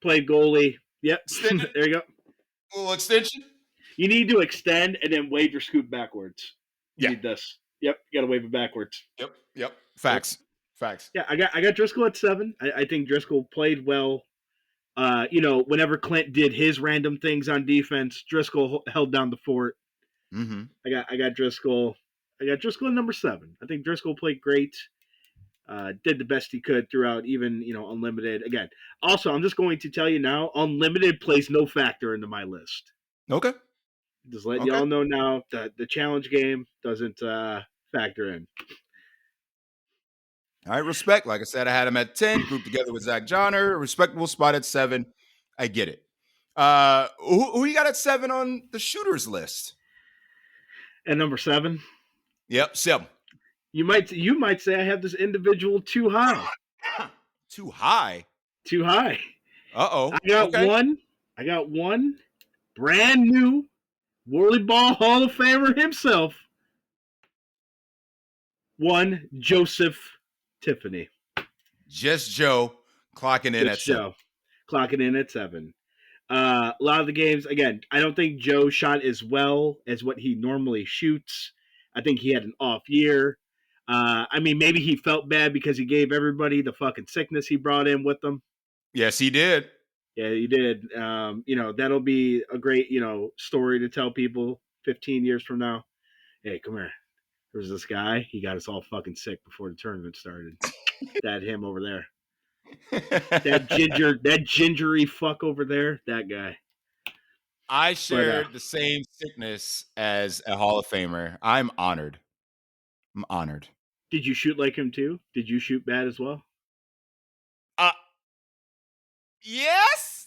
played goalie. Yep. There you go. A little extension. You need to extend and then wave your scoop backwards. You need this. Yep. You got to wave it backwards. Yep. Facts. Yeah, I got Driscoll at 7. I think Driscoll played well. Whenever Clint did his random things on defense, Driscoll held down the fort. Mm-hmm. I got Driscoll. I got Driscoll at number 7. I think Driscoll played great. Did the best he could throughout, even Unlimited. Again, also I'm just going to tell you now, Unlimited plays no factor into my list. Okay. Just letting y'all know now that the challenge game doesn't factor in. All right, respect. Like I said, I had him at 10, grouped together with Zach Johnner. Respectable spot at 7. I get it. Who you got at 7 on the shooters list? At number 7? Yep, 7. You might say I have this individual too high. Too high? Too high. Uh-oh. I got one brand new whirlyball Hall of Famer himself. One Joseph Tiffany. Just Joe clocking in at 7. Clocking in at 7. A lot of the games, again, I don't think Joe shot as well as what he normally shoots. I think he had an off year. Maybe he felt bad because he gave everybody the fucking sickness he brought in with them. Yes, he did. Yeah, he did. That'll be a great, story to tell people 15 years from now. Hey, come here. There was this guy. He got us all fucking sick before the tournament started. That him over there. That gingery fuck over there. That guy. I shared the same sickness as a Hall of Famer. I'm honored. Did you shoot like him too? Did you shoot bad as well? Yes.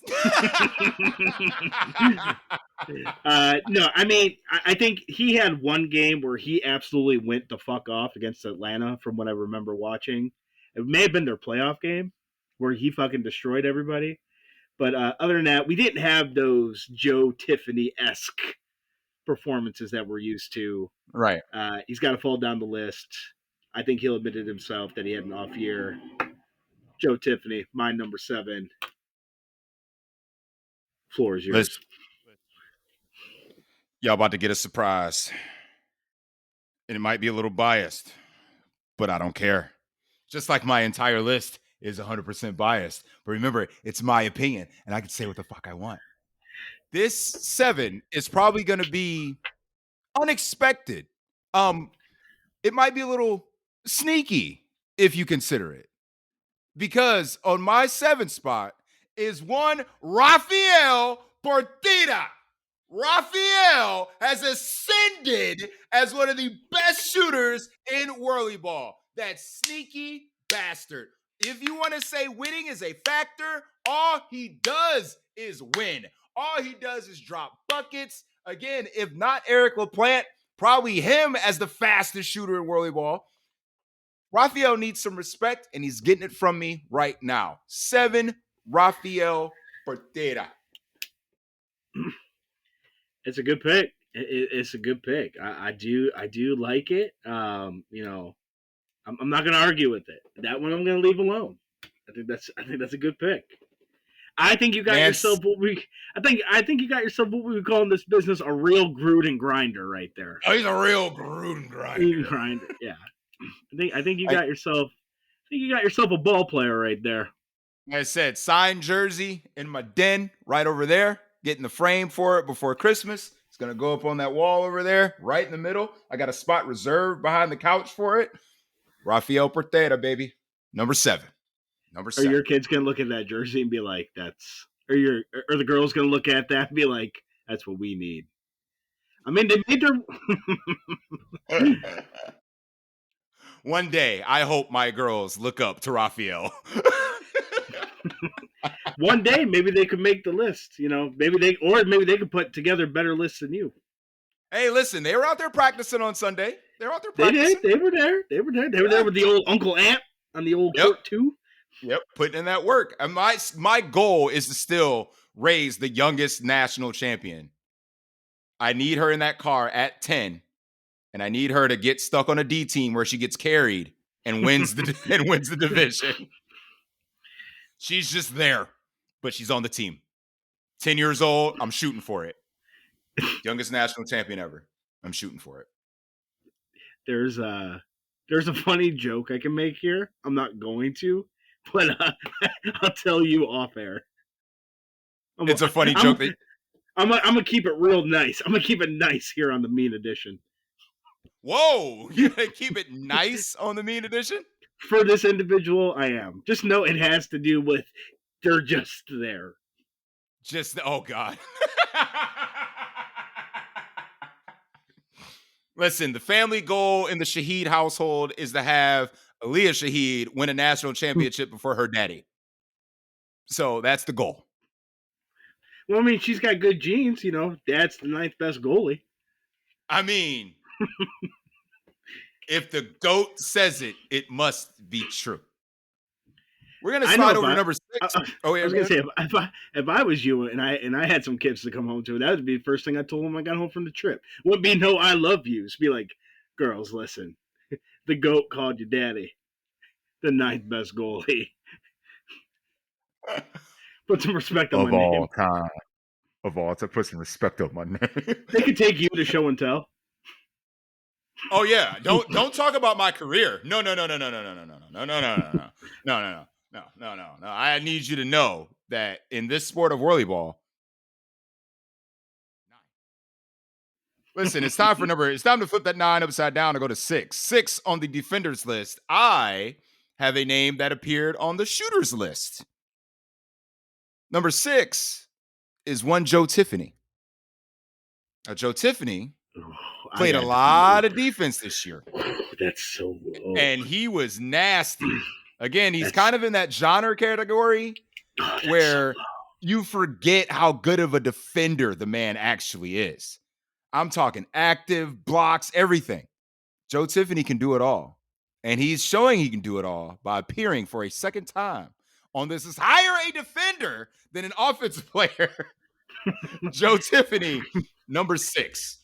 No, I think he had one game where he absolutely went the fuck off against Atlanta from what I remember watching. It may have been their playoff game where he fucking destroyed everybody. But other than that, we didn't have those Joe Tiffany-esque performances that we're used to. Right. He's got to fall down the list. I think he'll admit it himself that he had an off year. Joe Tiffany, my number 7. Floor is Listen, yours. y'all about to get a surprise. And it might be a little biased, but I don't care. Just like my entire list is 100% biased. But remember, it's my opinion, and I can say what the fuck I want. This 7 is probably going to be unexpected. It might be a little sneaky if you consider it. Because on my 7th spot is one Rafael Portilla. Rafael has ascended as one of the best shooters in whirly ball. That sneaky bastard. If you want to say winning is a factor, all he does is win. All he does is drop buckets. Again, if not Eric LaPlante, probably him as the fastest shooter in whirly ball. Rafael needs some respect, and he's getting it from me right now. 7, Rafael Portilla. It's a good pick. It's a good pick. I do like it. You know, I'm not going to argue with it. That one I'm going to leave alone. I think that's a good pick. I think you got yourself what we. I think you got yourself what we would call in this business a real Gruden grinder right there. Oh, he's a real Gruden grinder. Yeah. I think you got yourself. I think you got yourself a ball player right there. Like I said, signed jersey in my den right over there. Getting the frame for it before Christmas. It's going to go up on that wall over there, right in the middle. I got a spot reserved behind the couch for it. Rafael Portilla, baby. Number 7. Number 7. Are your kids going to look at that jersey and be like, that's... Are the girls going to look at that and be like, that's what we need? I mean, they made their... One day, I hope my girls look up to Rafael. One day, maybe they could make the list. You know, maybe they could put together better lists than you. Hey, listen, they were out there practicing on Sunday. They were out there practicing. They were there. They were there with the old Uncle Amp on the old court too. Yep, putting in that work. And my goal is to still raise the youngest national champion. I need her in that car at 10, and I need her to get stuck on a D team where she gets carried and wins the division. She's just there, but she's on the team. 10 years old, I'm shooting for it. Youngest national champion ever. I'm shooting for it. There's a funny joke I can make here. I'm not going to, but I'll tell you off air. It's a funny joke. I'm gonna keep it real nice. I'm gonna keep it nice here on the Mean Edition. Whoa, you're gonna keep it nice on the Mean Edition? For this individual, I am. Just know it has to do with they're just there. Oh God. Listen, the family goal in the Shaheed household is to have Aaliyah Shaheed win a national championship before her daddy. So that's the goal. Well, I mean, she's got good genes, you know. Dad's the 9th best goalie. I mean, if the GOAT says it, it must be true. We're gonna slide over to number 6. I was gonna say if I was you and I had some kids to come home to, that would be the first thing I told them I got home from the trip. Wouldn't be no I love yous. Be like, girls, listen, the GOAT called you daddy, the 9th best goalie. Put some respect on my name. Of all time, put some respect on my name. They could take you to show and tell. Oh yeah, don't talk about my career. No. I need you to know that in this sport of whirly ball, listen, it's time to flip that 9 upside down and go to 6. 6 on the defenders list. I have a name that appeared on the shooters list. Number 6 is one Joe Tiffany. Now, Joe Tiffany played a lot of defense this year. That's so low. And he was nasty. Again, he's kind of in that genre category where you forget how good of a defender the man actually is. I'm talking active, blocks, everything. Joe Tiffany can do it all. And he's showing he can do it all by appearing for a second time on this is hire a defender than an offensive player. Joe Tiffany, number 6.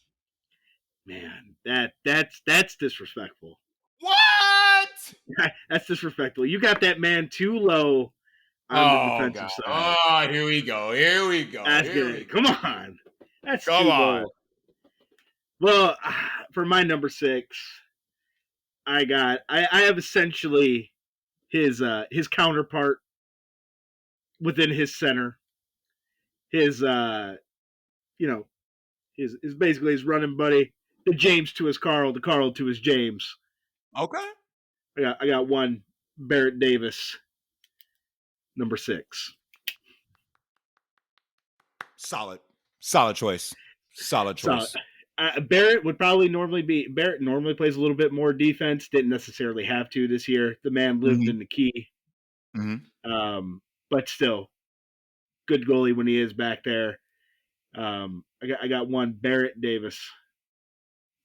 Man, that's disrespectful. What? That's disrespectful. You got that man too low on the Oh, defensive God. side. Oh, here we go. That's good. Come on. That's Come too on. low. Well, for my number 6, I have essentially his counterpart within his center. His his basically his running buddy. The James to his Carl, the Carl to his James. Okay. I got one Barrett Davis, number 6. Solid choice. Solid choice. So Barrett normally plays a little bit more defense. Didn't necessarily have to this year. The man lived in the key. But still, good goalie when he is back there. I got one Barrett Davis,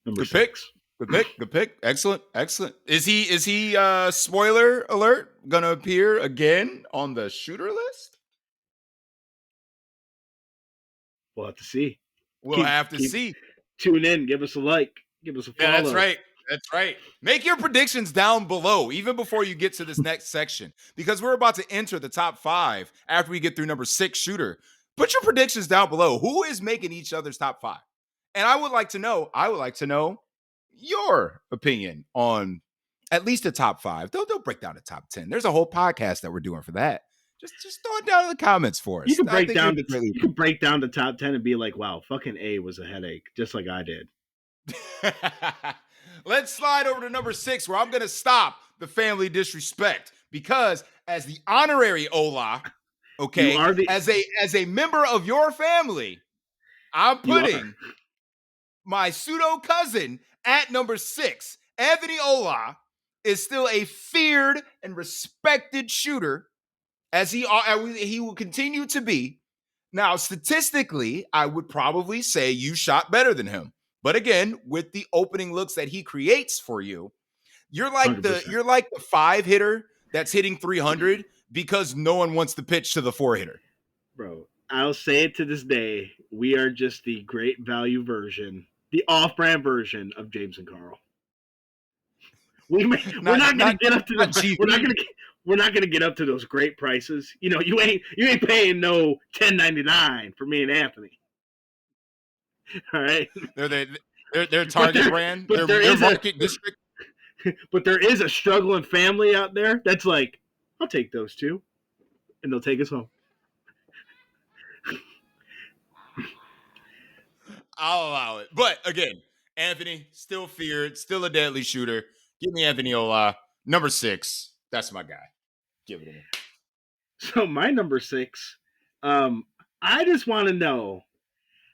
number Good 6. Good pick. Excellent. Is he spoiler alert gonna appear again on the shooter list? We'll have to see. We'll have to see. Tune in, give us a like, give us a follow. Yeah, that's right. Make your predictions down below, even before you get to this next section, because we're about to enter the top 5 after we get through number 6 shooter. Put your predictions down below. Who is making each other's top 5? And I would like to know your opinion on at least the top 5. Don't break down the top 10. There's a whole podcast that we're doing for that. Just throw it down in the comments for us. You can break down the top 10 and be like, wow, fucking A was a headache, just like I did. Let's slide over to number 6, where I'm going to stop the family disrespect, because as the honorary Ola, okay, as a member of your family, I'm putting my pseudo cousin at number 6. Anthony Ola is still a feared and respected shooter, as he will continue to be. Now, statistically, I would probably say you shot better than him. But again, with the opening looks that he creates for you, you're like 100%. You're like the 5 hitter that's hitting 300 because no one wants to pitch to the 4 hitter. Bro, I'll say it to this day. We are just the great value version, the off-brand version of James and Carl. We're not going to get up to we're not going to get up to those great prices. You know, you ain't paying no $10.99 for me and Anthony. All right. They're target brand. They're market district. But there is a struggling family out there that's like, I'll take those 2, and they'll take us home. I'll allow it. But again, Anthony, still feared, still a deadly shooter. Give me Anthony Ola, number 6. That's my guy. Give it to me. So my number 6, I just want to know,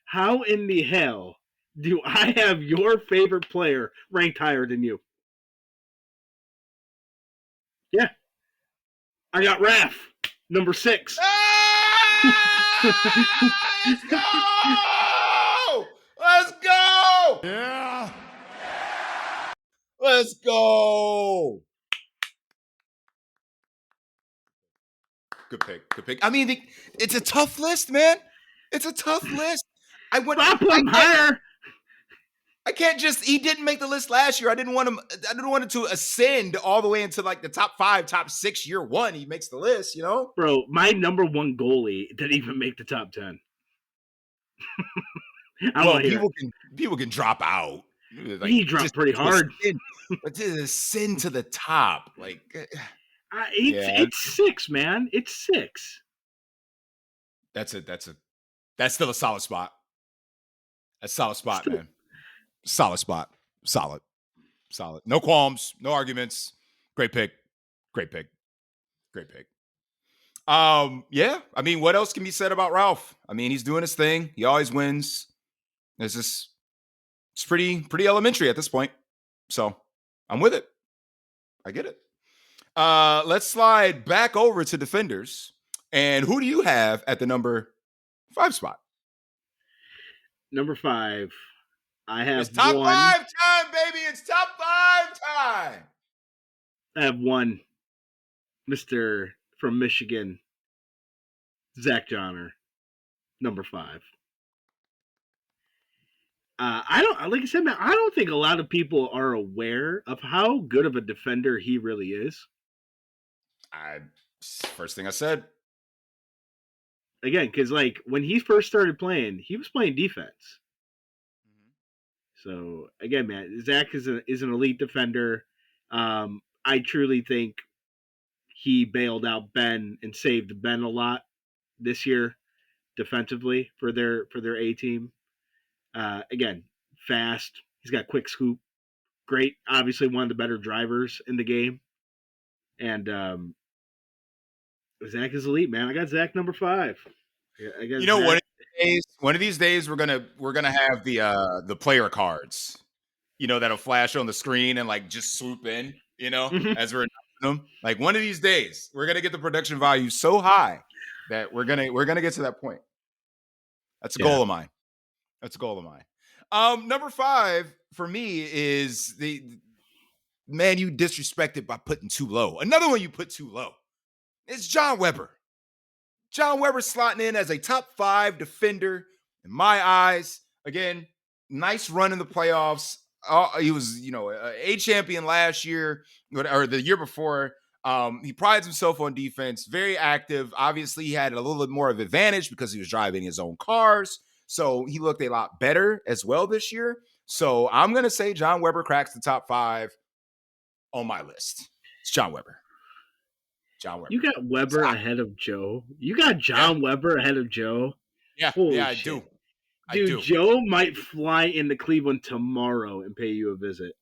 how in the hell do I have your favorite player ranked higher than you? Yeah. I got Raph, number 6. Let's go! Let's go! Yeah. Let's go! Good pick. I mean, it's a tough list, man. It's a tough list. I can't just. He didn't make the list last year. I didn't want it to ascend all the way into like the top 5, top 6 year 1. He makes the list, you know. Bro, my number 1 goalie didn't even make the top 10. Well, people can drop out. Like, he dropped pretty hard. But to ascend to the top, like it's 6, man. It's 6. That's still a solid spot. A solid spot, man. Solid spot. Solid. No qualms, no arguments. Great pick. Yeah. I mean, what else can be said about Ralph? I mean, he's doing his thing. He always wins. It's pretty elementary at this point. So I'm with it. I get it. Let's slide back over to defenders. And who do you have at the number 5 spot? Number 5. I have it's top 5 time, baby. It's top 5 time. I have one, Mr. from Michigan, Zach Johnner, number 5. I don't like I said, man. I don't think a lot of people are aware of how good of a defender he really is. First thing I said. Again, because like when he first started playing, he was playing defense. So again, man, Zach is an elite defender. I truly think he bailed out Ben and saved Ben a lot this year defensively for their A team. Again, fast. He's got quick scoop. Great. Obviously, one of the better drivers in the game. And Zach is elite, man. I got Zach number 5. I got Zach. One of these days, we're gonna have the player cards. That'll flash on the screen and like just swoop in. As we're announcing them. Like one of these days, we're gonna get the production value so high that we're gonna get to that point. That's a goal of mine. Number 5 for me is the man you disrespected by putting too low. Another one you put too low. It's John Weber. John Weber slotting in as a top 5 defender in my eyes. Again, nice run in the playoffs. He was, a champion last year or the year before. He prides himself on defense, very active. Obviously, he had a little bit more of an advantage because he was driving his own cars. So he looked a lot better as well this year. So I'm going to say John Weber cracks the top 5 on my list. It's John Weber. You got Weber ahead of Joe. You got John Weber ahead of Joe. Yeah, Holy I shit. do. Dude, Joe might fly into Cleveland tomorrow and pay you a visit.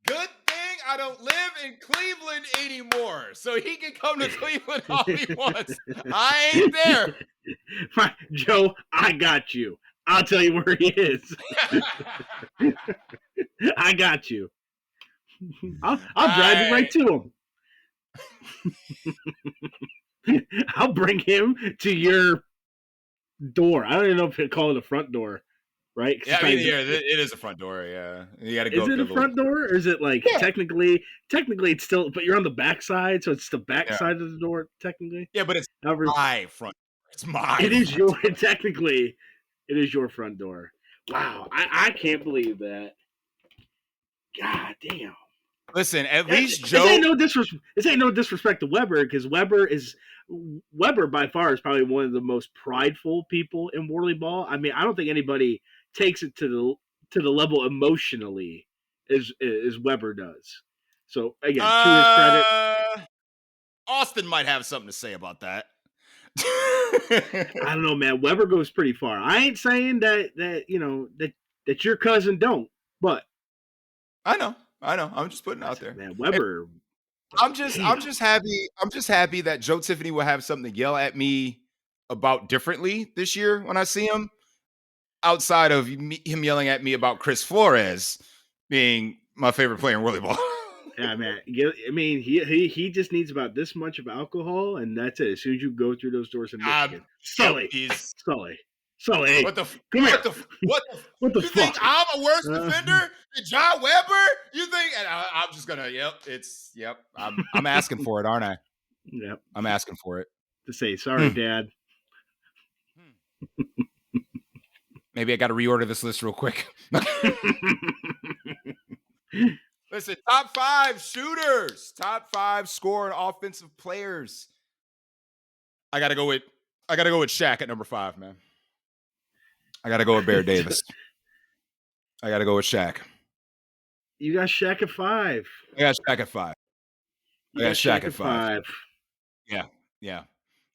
Good thing I don't live in Cleveland anymore, so he can come to Cleveland all he wants. I ain't there. Joe, I got you. I'll tell you where he is. I got you. I'll drive you right to him. I'll bring him to your door. I don't even know if they call it a front door, right? Yeah, it is a front door. Yeah, you got to go. Is it a front door, or is it like technically it's still? But you're on the back side, so it's the back side of the door technically. Yeah, but it's my front. It's mine. It is your technically. It is your front door. Wow, I can't believe that. God damn. Listen, at least Joe. This ain't no disrespect to Weber, because Weber by far is probably one of the most prideful people in Whirly ball. I mean, I don't think anybody takes it to the level emotionally as Weber does. So again, to his credit, Austin might have something to say about that. I don't know, man. Weber goes pretty far. I ain't saying that your cousin don't, but I know. I'm just putting it out there, man. Weber. I'm just happy that Joe Tiffany will have something to yell at me about differently this year when I see him, outside of him yelling at me about Chris Flores being my favorite player in Whirly ball. Yeah, man. I mean, he just needs about this much of alcohol, and that's it. As soon as you go through those doors in Michigan, Sully. What the you fuck? Think I'm a worse defender than John Weber? You think? And I'm just gonna. I'm asking for it, aren't I? Yep. I'm asking for it. To say sorry, Dad. Maybe I got to reorder this list real quick. Listen, top 5 shooters, top 5 scoring offensive players. I gotta go with Shaq at number 5, man. I gotta go with Bear Davis. I gotta go with Shaq. You got Shaq at 5. I got Shaq at 5. I got Shaq at 5. Yeah.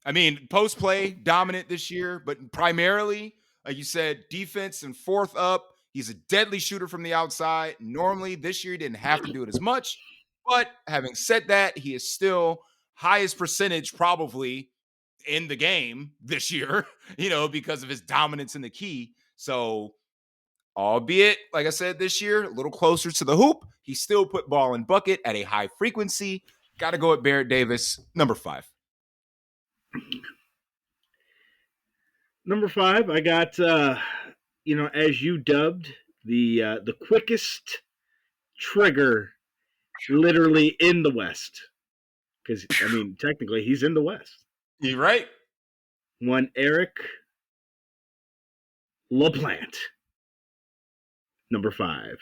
I mean, post play dominant this year, but primarily, like you said, defense and fourth up. He's a deadly shooter from the outside. Normally, this year he didn't have to do it as much. But having said that, he is still highest percentage probably in the game this year, because of his dominance in the key. So, albeit, like I said, this year, a little closer to the hoop, he still put ball in bucket at a high frequency. Got to go at Barrett Davis, number 5. Number 5, I got, as you dubbed, the quickest trigger literally in the West. Because, I mean, technically, he's in the West. You're right. One Eric LaPlante, number 5.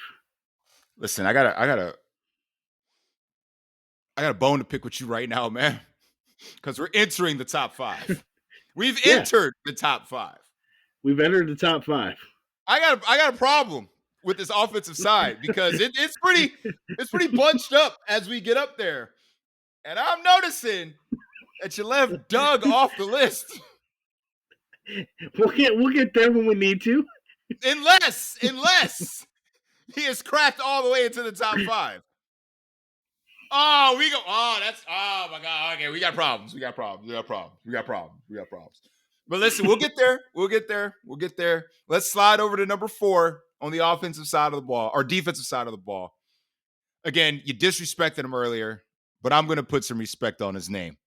Listen, I got a bone to pick with you right now, man. Because we're entering the top 5. We've entered the top 5. We've entered the top 5. I got a problem with this offensive side because it's pretty bunched up as we get up there. And I'm noticing that you left Doug off the list. We'll get there when we need to. Unless he is cracked all the way into the top 5. Oh, we go. Oh my God. Okay, we got problems. But listen, we'll get there. Let's slide over to number 4 on the offensive side of the ball, or defensive side of the ball. Again, you disrespected him earlier, but I'm going to put some respect on his name.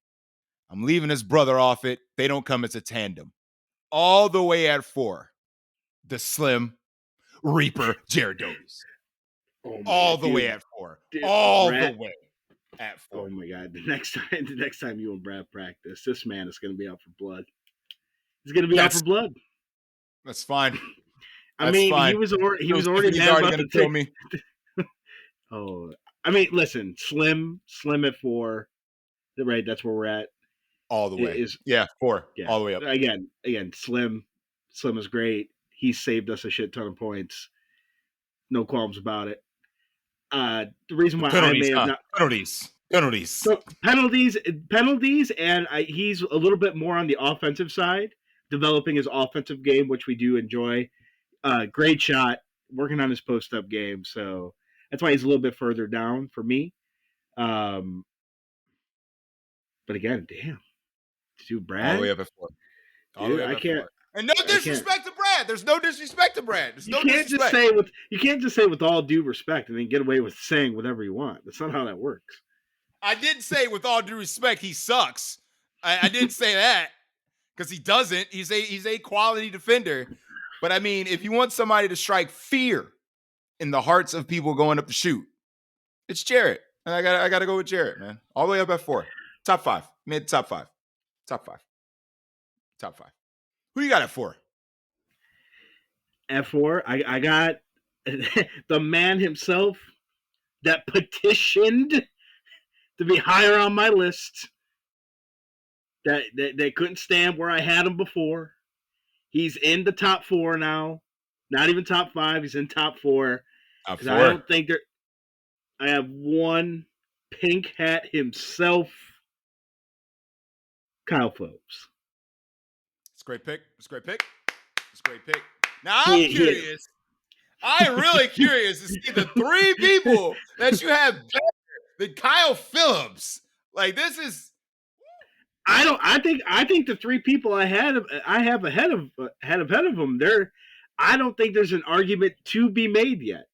I'm leaving his brother off it. They don't come as a tandem. All the way at 4, the Slim Reaper Jared Doties. All the way at 4. All the way at 4. Oh my God! The next time you and Brad practice, this man is going to be out for blood. He's going to be out for blood. That's fine. I mean, he was already mad about to kill me. Oh, I mean, listen, Slim at 4, right? That's where we're at. All the way. 4. Yeah. All the way up. Again, Slim is great. He saved us a shit ton of points. No qualms about it. The reason why I may have not penalties. So penalties, and he's a little bit more on the offensive side, developing his offensive game, which we do enjoy. Great shot, working on his post-up game, so that's why he's a little bit further down for me. But again, damn, dude, Brad, all the way up at 4. Dude, I can't. 4. And no disrespect to Brad. There's no disrespect to Brad. You can't just say with all due respect and then get away with saying whatever you want. That's not how that works. I didn't say with all due respect he sucks. I didn't say that because he doesn't. He's a quality defender. But I mean, if you want somebody to strike fear in the hearts of people going up to shoot, it's Jarrett. And I gotta go with Jarrett, man. All the way up at 4. Top 5. Mid top 5. Top 5. Who you got at 4? At 4, I got the man himself that petitioned to be higher on my list. That they couldn't stand where I had him before. He's in the top 4 now. Not even top 5. He's in top 4. Top 4. I don't think I have one pink hat himself. Kyle Phillips. It's a great pick. Now I'm curious. I'm really curious to see the 3 people that you have better than Kyle Phillips. Like, this is. I think the 3 people I have ahead of him. I don't think there's an argument to be made yet.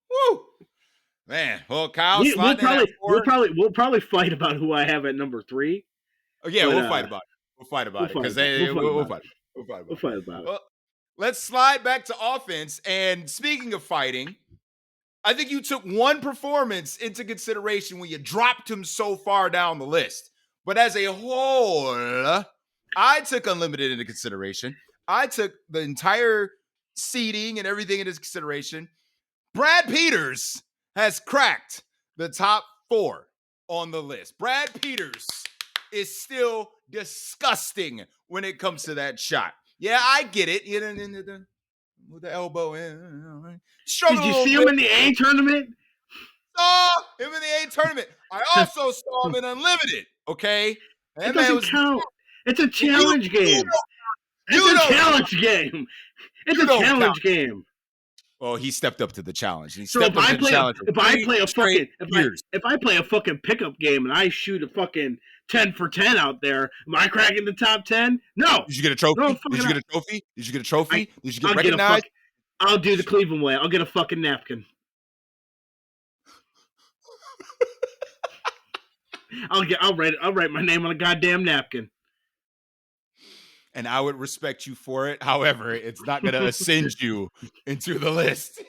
Woo. Man, well, Kyle, we'll probably fight about who I have at number 3. Oh yeah, we'll fight about it. We'll fight about it because we'll fight about it. Well, let's slide back to offense. And speaking of fighting, I think you took one performance into consideration when you dropped him so far down the list. But as a whole, I took Unlimited into consideration. I took the entire seeding and everything into consideration. Brad Peters has cracked the top 4 on the list. Brad Peters is still disgusting when it comes to that shot. Yeah, I get it. With the elbow in. Did you see him in the A tournament? Saw him in the A tournament. I also saw him in Unlimited. Okay, it doesn't count. It's a challenge game. It's a challenge game. Well, he stepped up to the challenge. If I play a fucking pickup game and I shoot a fucking 10 for 10 out there, am I cracking the top 10? No. Did you get a trophy? Did you get recognized? I'll do the Cleveland way. I'll get a fucking napkin. I'll write my name on a goddamn napkin. And I would respect you for it. However, it's not going to ascend you into the list.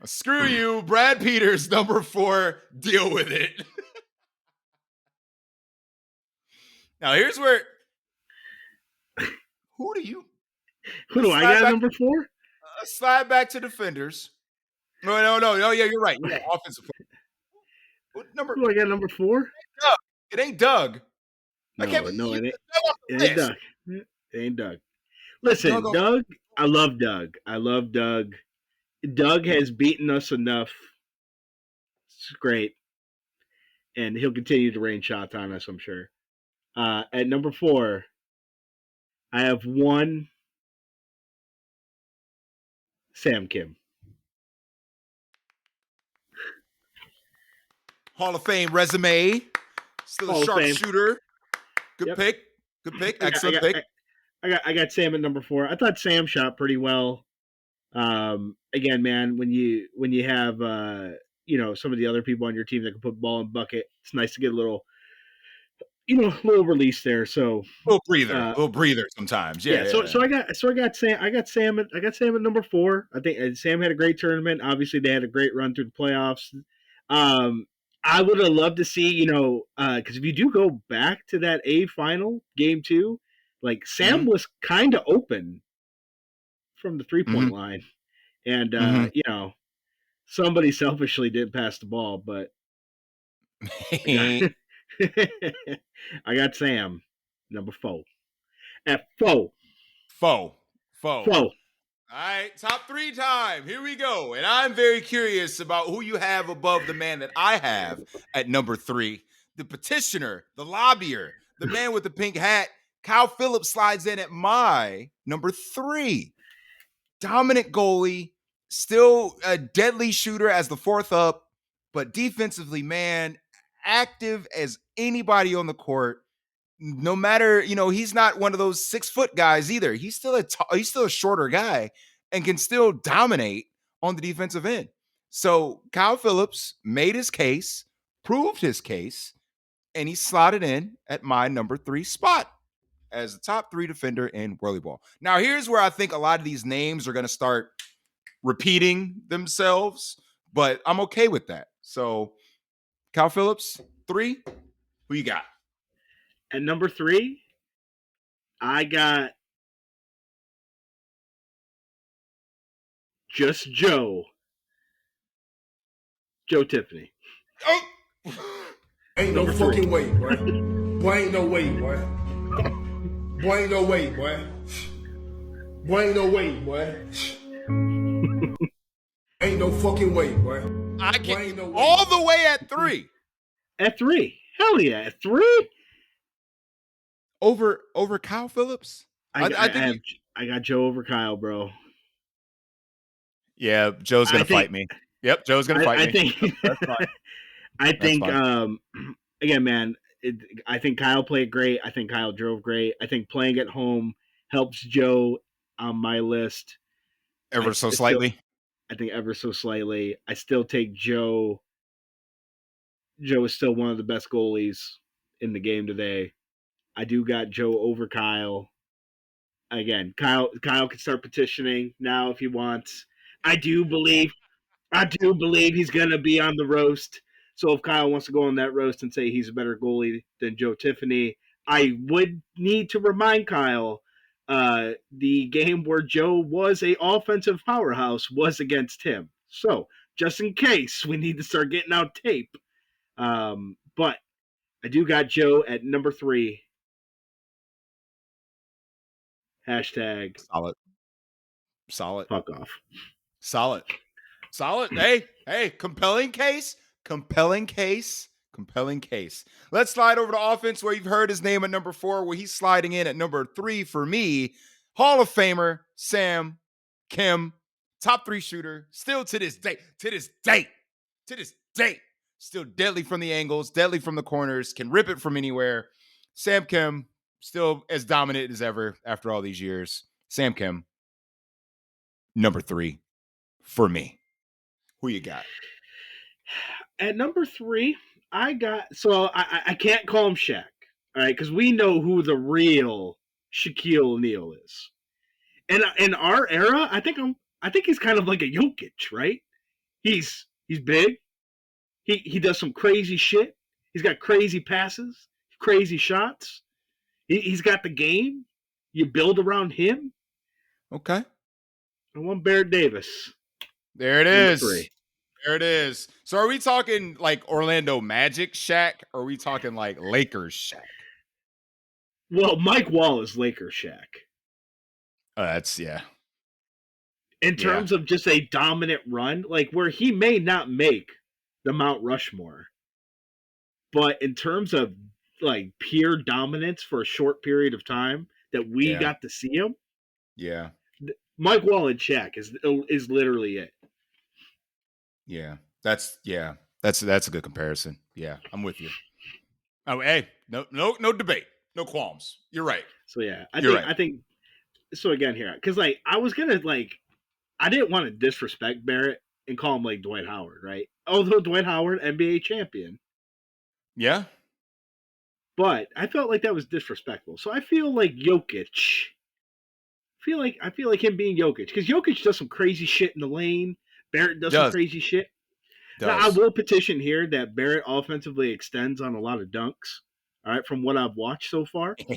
Screw you, Brad Peters, number 4. Deal with it. Now here's where. Who do you? Who do I got at number 4? Slide back to defenders. No. Yeah, you're right. You're right. Offensive player. What number? Who do I got at number 4? It ain't Doug. No, it ain't Doug. It ain't Doug. Listen, Doug, I love Doug. Doug has beaten us enough. It's great. And he'll continue to rain shots on us, I'm sure. At number 4, I have one Sam Kim. Hall of Fame resume. Still a sharpshooter. Good pick. Excellent pick. I got Sam at number 4. I thought Sam shot pretty well. Again, man, when you have some of the other people on your team that can put the ball in bucket, it's nice to get a little release there. So a little breather sometimes. Yeah. So I got Sam at number 4. I think Sam had a great tournament. Obviously, they had a great run through the playoffs. I would have loved to see, because if you do go back to that A final game 2, like Sam was kind of open from the 3-point line, and somebody selfishly did pass the ball, but I got Sam number 4 at 4. All right, top 3 time. Here we go. And I'm very curious about who you have above the man that I have at number 3. The petitioner, the lobbyer, the man with the pink hat. Kyle Phillips slides in at my number 3. Dominant goalie, still a deadly shooter as the 4th up, but defensively, man, active as anybody on the court. No matter, he's not one of those 6-foot guys either. He's still a shorter guy and can still dominate on the defensive end. So Kyle Phillips made his case, proved his case, and he slotted in at my number 3 spot as the top 3 defender in Whirly Ball. Now, here's where I think a lot of these names are going to start repeating themselves, but I'm okay with that. So Kyle Phillips, 3. Who you got? At number 3, I got just Joe Tiffany. Oh! Ain't no fucking way, boy. Boy, ain't no way, boy. Boy, ain't no way, boy. Boy, ain't no way, boy. Ain't no fucking way, boy. I can't. All the way at 3. At 3. Hell yeah, at 3? Over Kyle Phillips? I got Joe over Kyle, bro. Yeah, Joe's gonna fight me. Yep, Joe's gonna fight me. I think again, man, I think Kyle played great. I think Kyle drove great. I think playing at home helps Joe on my list. Ever so slightly. I think ever so slightly. I still take Joe. Joe is still one of the best goalies in the game today. I do got Joe over Kyle. Again, Kyle can start petitioning now if he wants. I do believe he's gonna be on the roast. So if Kyle wants to go on that roast and say he's a better goalie than Joe Tiffany, I would need to remind Kyle the game where Joe was a offensive powerhouse was against him. So just in case we need to start getting out tape. But I do got Joe at number 3. Hashtag Solid. Fuck off. Solid. Hey, compelling case. Let's slide over to offense where you've heard his name at number 4, where he's sliding in at number 3 for me. Hall of Famer, Sam Kim, top 3 shooter, still to this day, still deadly from the angles, deadly from the corners, can rip it from anywhere. Sam Kim, still as dominant as ever after all these years. Sam Kim, number 3 for me. Who you got? At number 3, I can't call him Shaq, all right, because we know who the real Shaquille O'Neal is. And in our era, I think he's kind of like a Jokic, right? He's big. He does some crazy shit. He's got crazy passes, crazy shots. He's got the game. You build around him. Okay. I want Barrett Davis. There it Number is. 3. There it is. So are we talking like Orlando Magic Shaq, or are we talking like Lakers Shaq? Well, Mike Wall is Lakers Shaq. That's In terms of just a dominant run, like where he may not make the Mount Rushmore, but in terms of like pure dominance for a short period of time that we got to see him, Mike Wall and Shaq is literally it. Yeah, that's a good comparison. Yeah, I'm with you. Oh, hey, no debate, no qualms. You're right. So yeah, I think so again here, because like I was gonna like, I didn't want to disrespect Barrett and call him like Dwight Howard, right? Although Dwight Howard, NBA champion. Yeah. But I felt like that was disrespectful. So I feel like Jokic. I feel like him being Jokic, because Jokic does some crazy shit in the lane. Barrett does some crazy shit. Now, I will petition here that Barrett offensively extends on a lot of dunks. All right, from what I've watched so far. All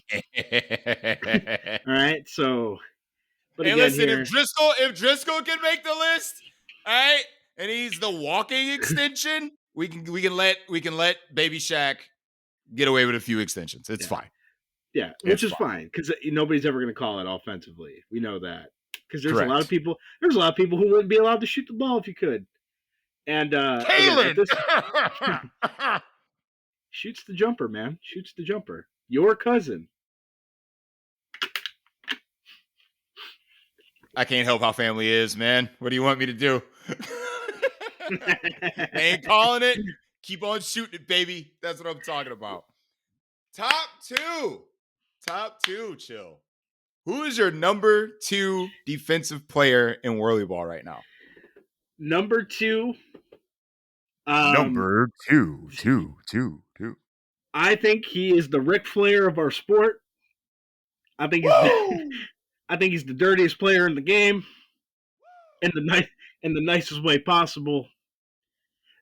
right, so. But hey, listen, here, if Driscoll can make the list, all right, and he's the walking extension, we can let Baby Shaq get away with a few extensions. It's fine. Yeah, which is fine, because nobody's ever going to call it offensively. We know that, because there's a lot of people. There's a lot of people who wouldn't be allowed to shoot the ball if you could. And shoots the jumper, man. Shoots the jumper. Your cousin. I can't help how family is, man. What do you want me to do? They ain't calling it. Keep on shooting it, baby. That's what I'm talking about. Top two, chill. Who is your number 2 defensive player in Whirly Ball right now? Number 2. Number two. I think he is the Ric Flair of our sport. I think he's the dirtiest player in the game, in the nicest way possible.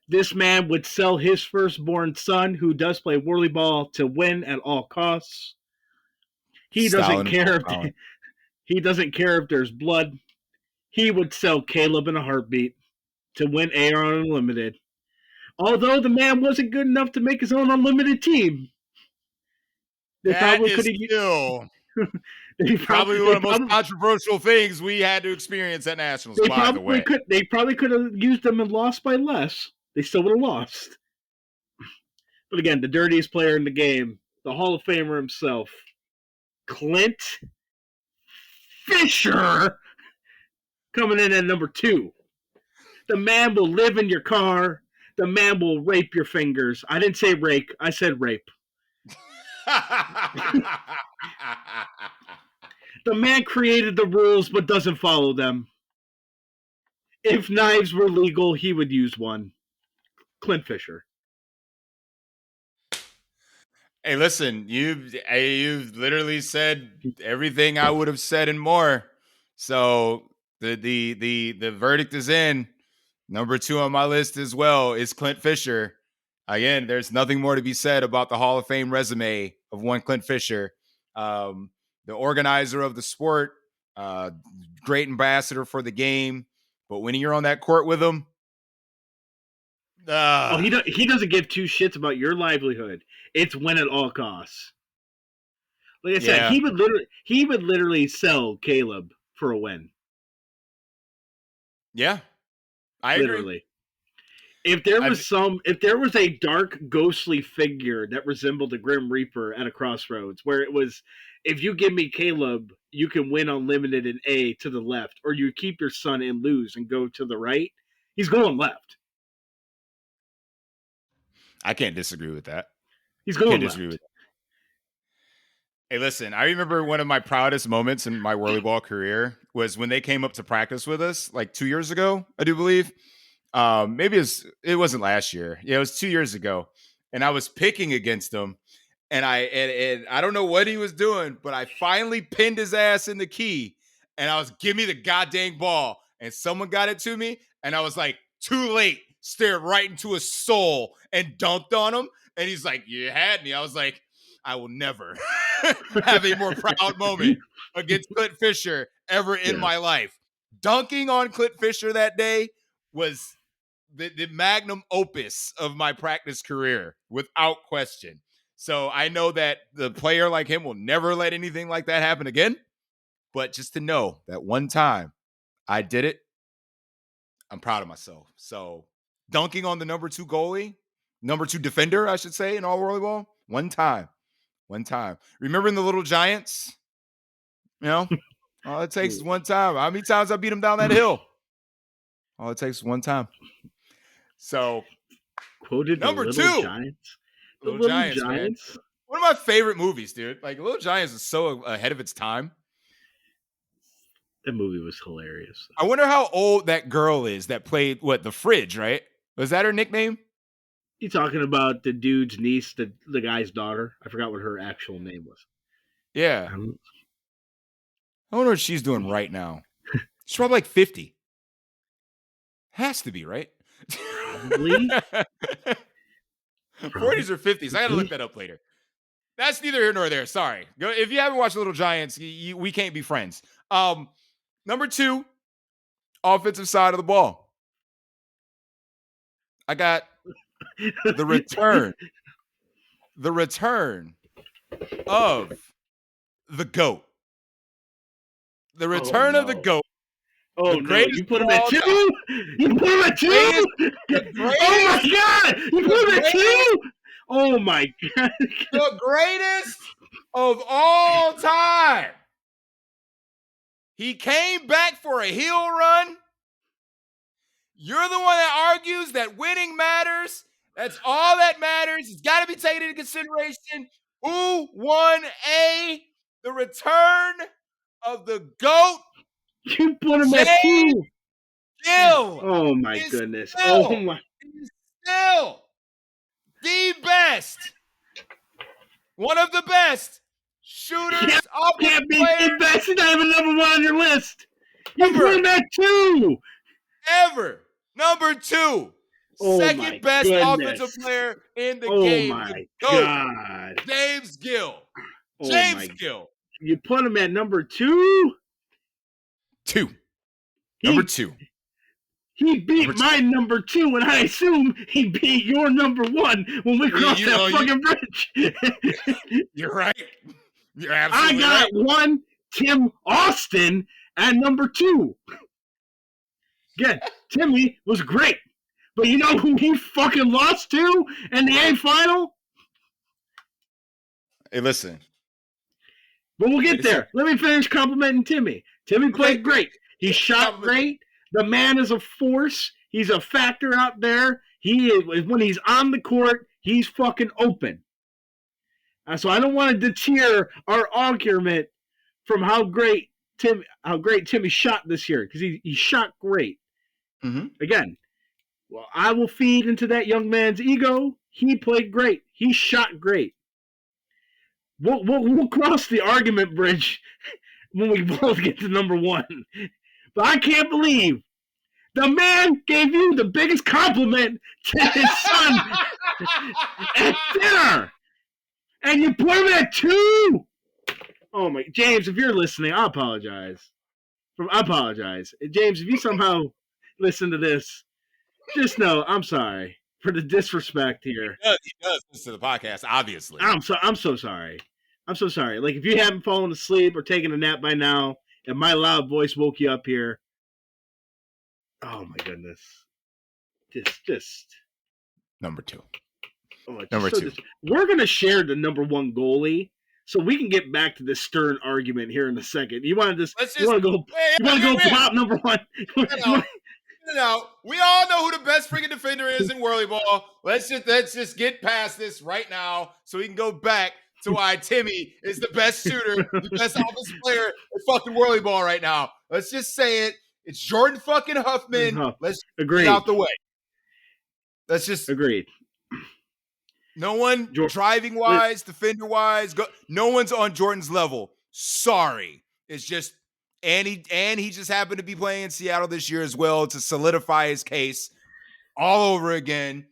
This man would sell his firstborn son, who does play whirly ball, to win at all costs. He doesn't care if there's blood. He would sell Caleb in a heartbeat to win AR Unlimited. Although the man wasn't good enough to make his own unlimited team. Probably one of the most controversial things we had to experience at Nationals. They probably could have used them and lost by less. They still would have lost. But again, the dirtiest player in the game, the Hall of Famer himself, Clint Fisher, coming in at number 2. The man will live in your car. The man will rape your fingers. I didn't say rake. I said rape. The man created the rules but doesn't follow them. If knives were legal, he would use one. Clint Fisher. Hey, listen, you've literally said everything I would have said and more. So the verdict is in. Number 2 on my list as well is Clint Fisher. Again, there's nothing more to be said about the Hall of Fame resume of one Clint Fisher. The organizer of the sport, great ambassador for the game. But when you're on that court with him, he doesn't give 2 shits about your livelihood. It's win at all costs. Like I said, he would literally sell Caleb for a win. Yeah, I literally agree. If there was a dark, ghostly figure that resembled the Grim Reaper at a crossroads, where it was, if you give me Caleb, you can win unlimited in A to the left, or you keep your son and lose and go to the right, he's going left. I can't disagree with that. He's going left. Hey, listen, I remember one of my proudest moments in my whirly ball career was when they came up to practice with us like 2 years ago, I do believe. Maybe it wasn't last year. Yeah, it was 2 years ago. And I was picking against him. And I don't know what he was doing, but I finally pinned his ass in the key. And I was, give me the goddamn ball. And someone got it to me. And I was like, too late, stared right into his soul and dunked on him. And he's like, you had me. I was like, I will never have a more proud moment against Clint Fisher ever in my life. Dunking on Clint Fisher that day was the magnum opus of my practice career, without question. So I know that the player like him will never let anything like that happen again. But just to know that one time I did it, I'm proud of myself. So dunking on the number 2 goalie, number 2 defender, I should say, in all volleyball, one time. Remembering the Little Giants? You know, all it takes is one time. How many times I beat them down that hill? All it takes is one time. So, quoted number the 2. Little Giants. The Little Giants. Man. One of my favorite movies, dude. Like, Little Giants is so ahead of its time. That movie was hilarious. I wonder how old that girl is that played, the Fridge, right? Was that her nickname? You talking about the dude's niece, the guy's daughter? I forgot what her actual name was. Yeah. I wonder what she's doing right now. She's probably like 50. Has to be, right? Probably. 40s or 50s. I got to look that up later. That's neither here nor there. Sorry. If you haven't watched Little Giants, we can't be friends. Number 2, offensive side of the ball. I got the return. The return of the GOAT. The return of the GOAT. Oh, no. You put him at 2? You put him at 2? Oh, my God. You put him at 2? Oh, my God. The greatest of all time. He came back for a heel run. You're the one that argues that winning matters. That's all that matters. It's got to be taken into consideration. Who won the return of the GOAT? You put him at 2. Gill. Oh, my goodness. Oh, my. He's still the best. One of the best shooters. Can't be the best. He's not even number 1 on your list. You put him at 2. Ever. Number 2. Second best offensive player in the game. Oh, my God. James Gill. Gill. You put him at number 2? 2. Number 2. He beat my number 2, and I assume he beat your number 1 when we crossed that fucking bridge. You're right. You're absolutely right. I got 1 Tim Austin at number 2. Again, Timmy was great. But you know who he fucking lost to in the A final? Hey, listen. But we'll get there. Let me finish complimenting Timmy. Timmy played great. He shot great. The man is a force. He's a factor out there. He is, when he's on the court, he's fucking open. So I don't want to deter our argument from how great Timmy shot this year, because he shot great. Mm-hmm. Again, well, I will feed into that young man's ego. He played great. He shot great. We'll cross the argument bridge when we both get to number 1. But I can't believe the man gave you the biggest compliment to his son at dinner. And you put him at 2? Oh, my. James, if you're listening, I apologize. James, if you somehow listen to this, just know I'm sorry for the disrespect here. He does listen to the podcast, obviously. I'm so sorry. I'm so sorry. Like, if you haven't fallen asleep or taken a nap by now, and my loud voice woke you up here, oh my goodness. Just number 2. Oh, number 2. We're gonna share the number 1 goalie, so we can get back to this stern argument here in a second. You want to go pop number 1? No, we all know who the best freaking defender is in Whirly Ball. Let's just get past this right now so we can go back to why Timmy is the best shooter, the best offensive player in fucking Whirly Ball right now. Let's just say it. It's Jordan fucking Huffman. Let's get out the way. Let's just agreed. No one driving wise, defender wise. No one's on Jordan's level. Sorry. It's just and he just happened to be playing in Seattle this year as well to solidify his case all over again.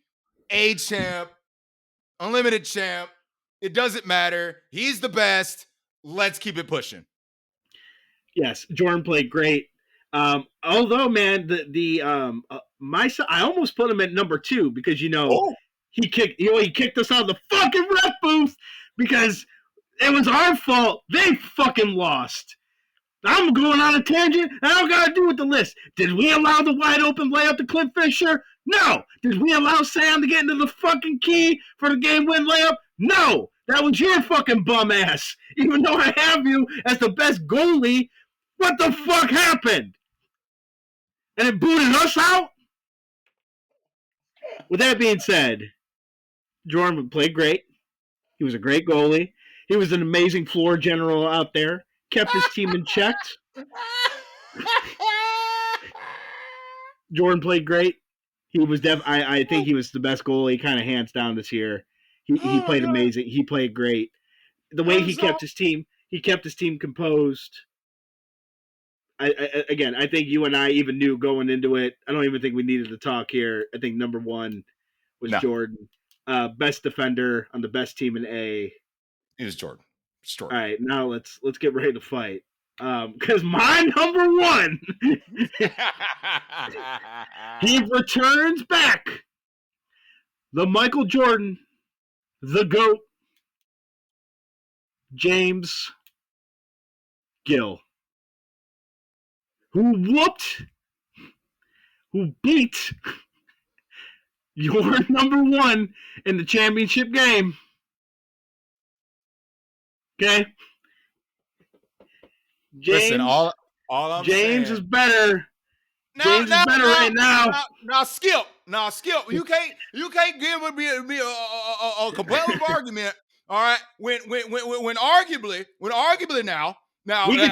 A champ, unlimited champ. It doesn't matter. He's the best. Let's keep it pushing. Yes, Jordan played great. Although, man, I almost put him at number 2 because he kicked us out of the fucking ref booth because it was our fault. They fucking lost. I'm going on a tangent. I don't got to do with the list. Did we allow the wide open layup to Clint Fisher? No. Did we allow Sam to get into the fucking key for the game win layup? No. That was your fucking bum ass. Even though I have you as the best goalie, what the fuck happened? And it booted us out? With that being said, Jordan played great. He was a great goalie. He was an amazing floor general out there. Kept his team in check. Jordan played great. He was I think he was the best goalie, kind of hands down this year. He played amazing. He played great. The way he kept his team composed. I think you and I even knew going into it. I don't even think we needed to talk here. I think number 1 was Jordan, best defender on the best team in A. It was Jordan. All right, now let's get ready to fight. Because my number 1, he returns back. The Michael Jordan, the GOAT, James Gill, who beat your number 1 in the championship game. Okay? Listen, all I'm James saying, is better. James is better right now. Now, Skip. You can't give me a competitive argument. All right, when arguably now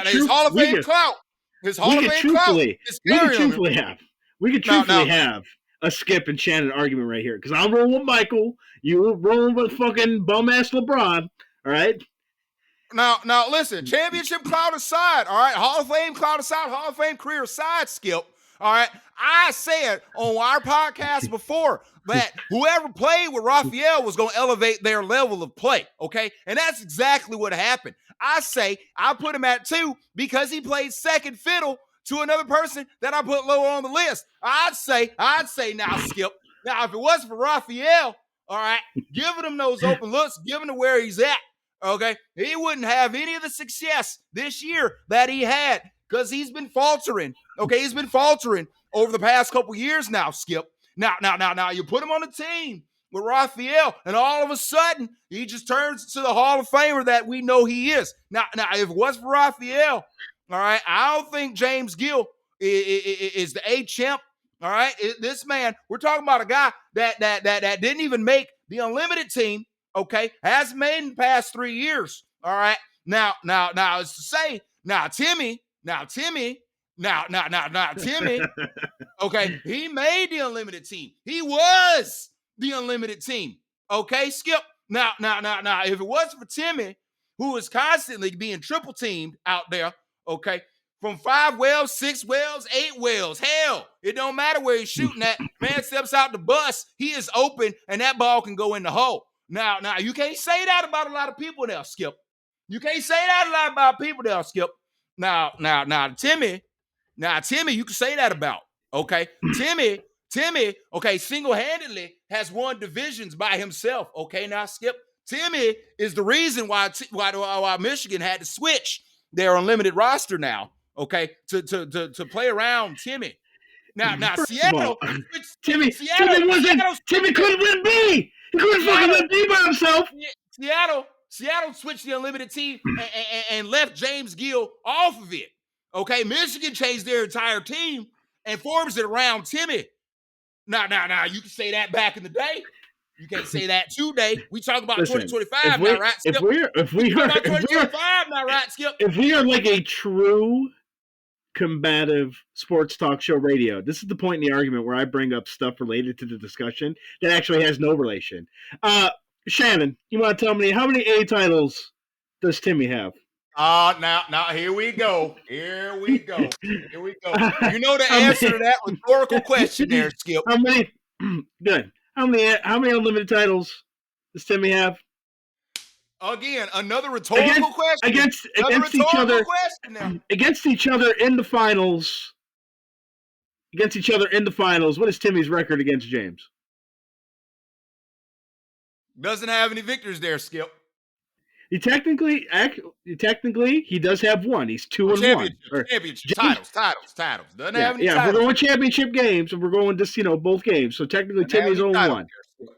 his Hall of Fame clout, his Hall of Fame clout is carrying him. We could truthfully have a Skip and Shannon argument right here because I'm rolling with Michael, you rolling with fucking bum ass LeBron. All right. Now, listen. Championship clout aside, all right. Hall of Fame clout aside, Hall of Fame career aside, Skip. All right. I said on our podcast before that whoever played with Raphael was going to elevate their level of play. Okay, and that's exactly what happened. I put him at 2 because he played second fiddle to another person that I put lower on the list. I'd say now, Skip. Now, if it wasn't for Raphael, all right, giving him those open looks, giving him where he's at. Okay, he wouldn't have any of the success this year that he had because he's been faltering. Okay, he's been faltering over the past couple years now, Skip. Now, you put him on the team with Raphael, and all of a sudden, he just turns to the Hall of Famer that we know he is. Now, if it was for Raphael, all right, I don't think James Gill is the A champ. All right, this man, we're talking about a guy that didn't even make the unlimited team. Okay, hasn't made in the past 3 years. All right, now, it's to say, Timmy. Okay, he made the unlimited team. He was the unlimited team. Okay, Skip. Now, if it wasn't for Timmy, who is constantly being triple teamed out there, okay, from 5 wells, 6 wells, 8 wells, hell, it don't matter where he's shooting at. Man steps out the bus, he is open, and that ball can go in the hole. Now, you can't say that about a lot of people now, Skip. You can't say that a lot about people now, Skip. Now, Timmy, you can say that about. Okay, Timmy, okay, single-handedly has won divisions by himself. Okay, now Skip, Timmy is the reason why Michigan had to switch their unlimited roster now. Okay, to play around Timmy. Now Seattle, Timmy couldn't win B. He couldn't fucking win B by himself. Seattle switched the unlimited team and left James Gill off of it. Okay, Michigan changed their entire team and forms it around Timmy. Now, you can say that back in the day. You can't say that today. We talk about 2025 now, right, Skip? If we are like a true combative sports talk show radio, this is the point in the argument where I bring up stuff related to the discussion that actually has no relation. Shannon, you want to tell me how many A titles does Timmy have? Now here we go. You know the answer to that rhetorical question there, Skip. How many Good. How many unlimited titles does Timmy have? Again, another rhetorical question. Another Against each rhetorical other question now. against each other in the finals. Against each other in the finals. What is Timmy's record against James? Doesn't have any victors there, Skip. He technically he does have one. He's 2-1. Championship titles. Doesn't have any yeah. titles. We're going championship games, and we're going just both games. So technically, Timmy's 0-1.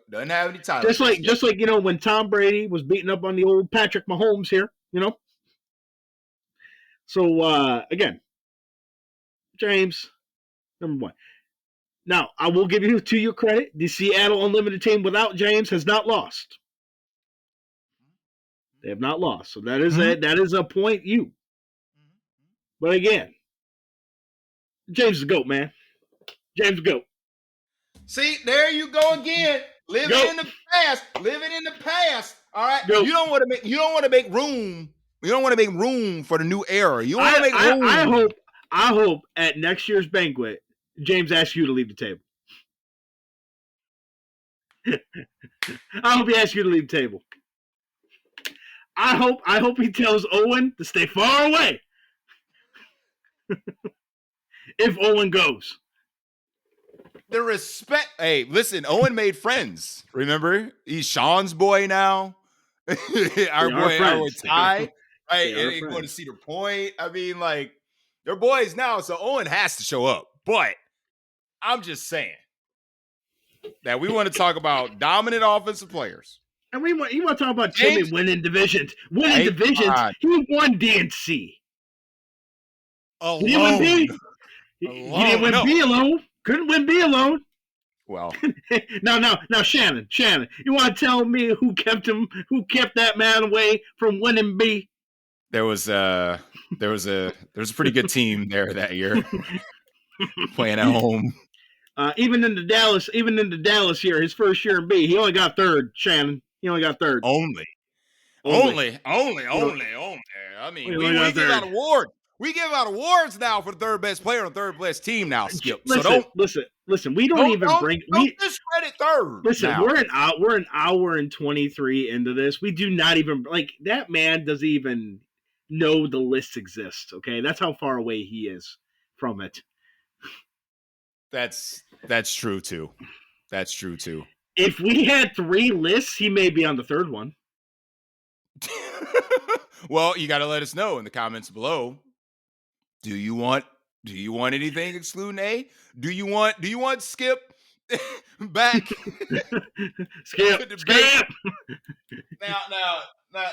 Doesn't have any titles. Just like when Tom Brady was beating up on the old Patrick Mahomes here. So again, James, number 1. Now I will give you to your credit, the Seattle Unlimited team without James has not lost. They have not lost. So that is a point you. But again, James is the GOAT, man. James is the GOAT. See, there you go again. Living in the past. All right. Goat. You don't want to make room. You don't want to make room for the new era. You want to make room. I hope at next year's banquet, James asks you to leave the table. I hope he asks you to leave the table. I hope he tells Owen to stay far away. If Owen goes. The respect. Hey, listen, Owen made friends. Remember? He's Sean's boy now. our boy Ty. Right? And they're going to Cedar Point. I mean, like, they're boys now, so Owen has to show up. But I'm just saying that we want to talk about dominant offensive players. And you want to talk about Timmy winning divisions. He won DNC. Alone. He didn't win B. He didn't win B alone. Couldn't win B alone. Well, now, Shannon, you want to tell me who kept that man away from winning B? There was a pretty good team there that year, playing at home. Even in the Dallas year, his first year in B, he only got third. Shannon, he only got third. Only. I mean, we give out awards. We give out awards now for the third best player on third best team now, Skip. Listen. We don't discredit third. Listen, now. we're an hour and 23 into this. We do not even that man doesn't even know the list exists. Okay, that's how far away he is from it. That's true too. That's true too. If we had 3 lists, he may be on the third one. Well, you got to let us know in the comments below. Do you want anything excluding A? Do you want Skip back? Skip.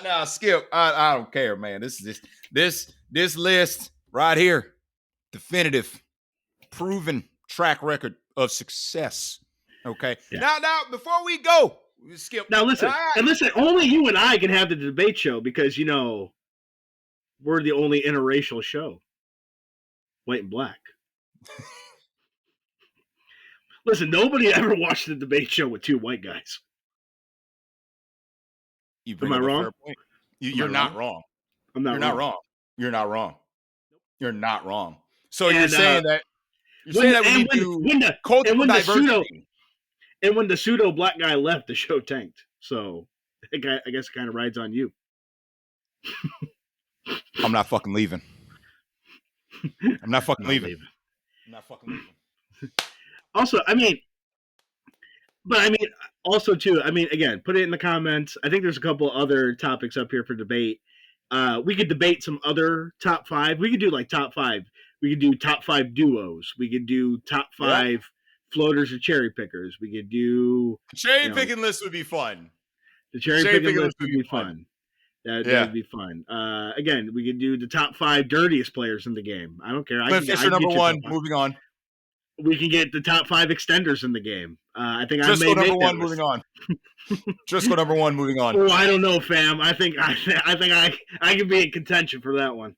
Now, Skip. I don't care, man. This list right here, definitive, proven track record of success. Okay. Yeah. Now, before we go, Skip. Now listen, only you and I can have the debate show because we're the only interracial show. White and black. Listen, nobody ever watched the debate show with 2 white guys. Am I wrong? You're not wrong. I'm not. You're not wrong. You're not wrong. So you're saying that we need to cultural diversity. And when the pseudo black guy left, the show tanked. So I guess it kind of rides on you. I'm not fucking leaving. I'm not fucking leaving. Also, again, put it in the comments. I think there's a couple other topics up here for debate. We could debate some other top 5. We could do top 5. We could do top 5 duos. We could do top 5 floaters or cherry pickers. We could do the cherry picking list would be fun. The cherry picking list would be fun. That would be fun. Again, we could do the top 5 dirtiest players in the game. I don't care. Cliff Fisher number 1. Moving on. We can get the top 5 extenders in the game. I think Just I may go number make 1. Moving on. Just go number 1. Moving on. Oh, I don't know, fam. I think I can be in contention for that one.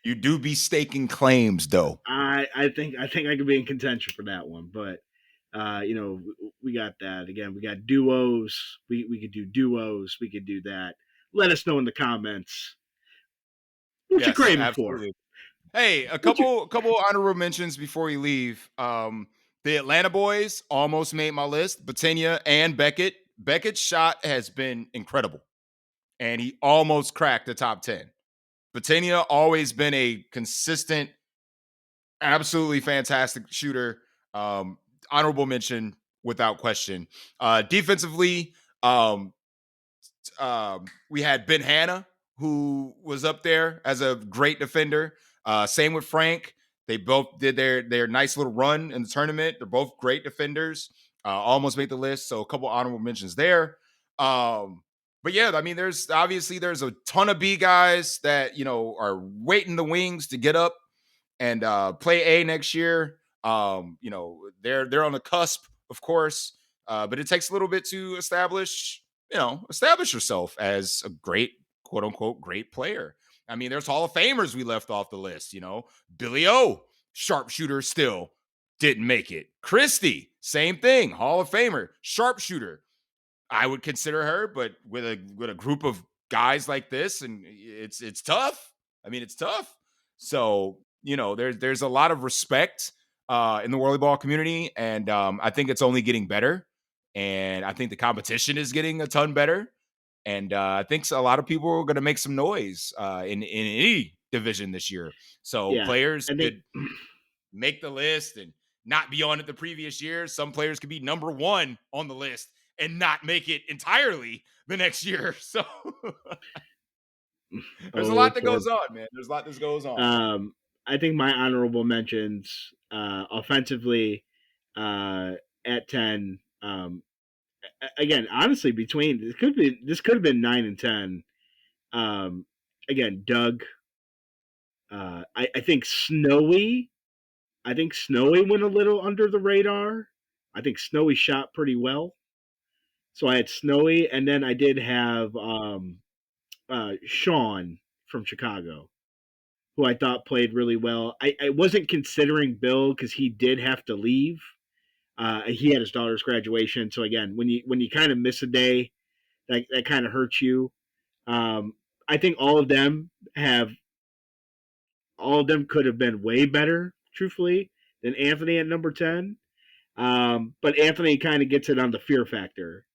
You do be staking claims, though. I think I can be in contention for that one, but we got that. Again, we got duos. We could do duos. We could do that. Let us know in the comments what you're craving for. Hey, a couple honorable mentions before you leave. The Atlanta boys almost made my list. Batinia and Beckett. Beckett's shot has been incredible, and he almost cracked the top 10. Batinia always been a consistent, absolutely fantastic shooter. Honorable mention without question. Defensively, um, we had Ben Hanna, who was up there as a great defender. Same with Frank. They both did their nice little run in the tournament. They're both great defenders. Almost made the list, so a couple honorable mentions there. But yeah, I mean, there's a ton of B guys that are waiting the wings to get up and play A next year. They're on the cusp, of course, but it takes a little bit to establish yourself as a great, quote unquote, great player. I mean, there's Hall of Famers we left off the list. Billy O, sharpshooter, still didn't make it. Christie, same thing, Hall of Famer, sharpshooter. I would consider her, but with a group of guys like this, and it's tough. I mean, it's tough. So there's a lot of respect in the whirly ball community, and I think it's only getting better. And I think the competition is getting a ton better. And I think a lot of people are going to make some noise in any division this year. So players could make the list and not be on it the previous year. Some players could be number one on the list and not make it entirely the next year. So there's a lot that goes on, man. There's a lot that goes on. I think my honorable mentions offensively at 10. Again, honestly, between this could have been 9 and 10. Again, Doug. I think Snowy. I think Snowy went a little under the radar. I think Snowy shot pretty well. So I had Snowy, and then I did have Sean from Chicago, who I thought played really well. I wasn't considering Bill because he did have to leave. He had his daughter's graduation, so again, when you kind of miss a day, that kind of hurts you. I think all of them could have been way better, truthfully, than Anthony at number 10. But Anthony kind of gets it on the fear factor.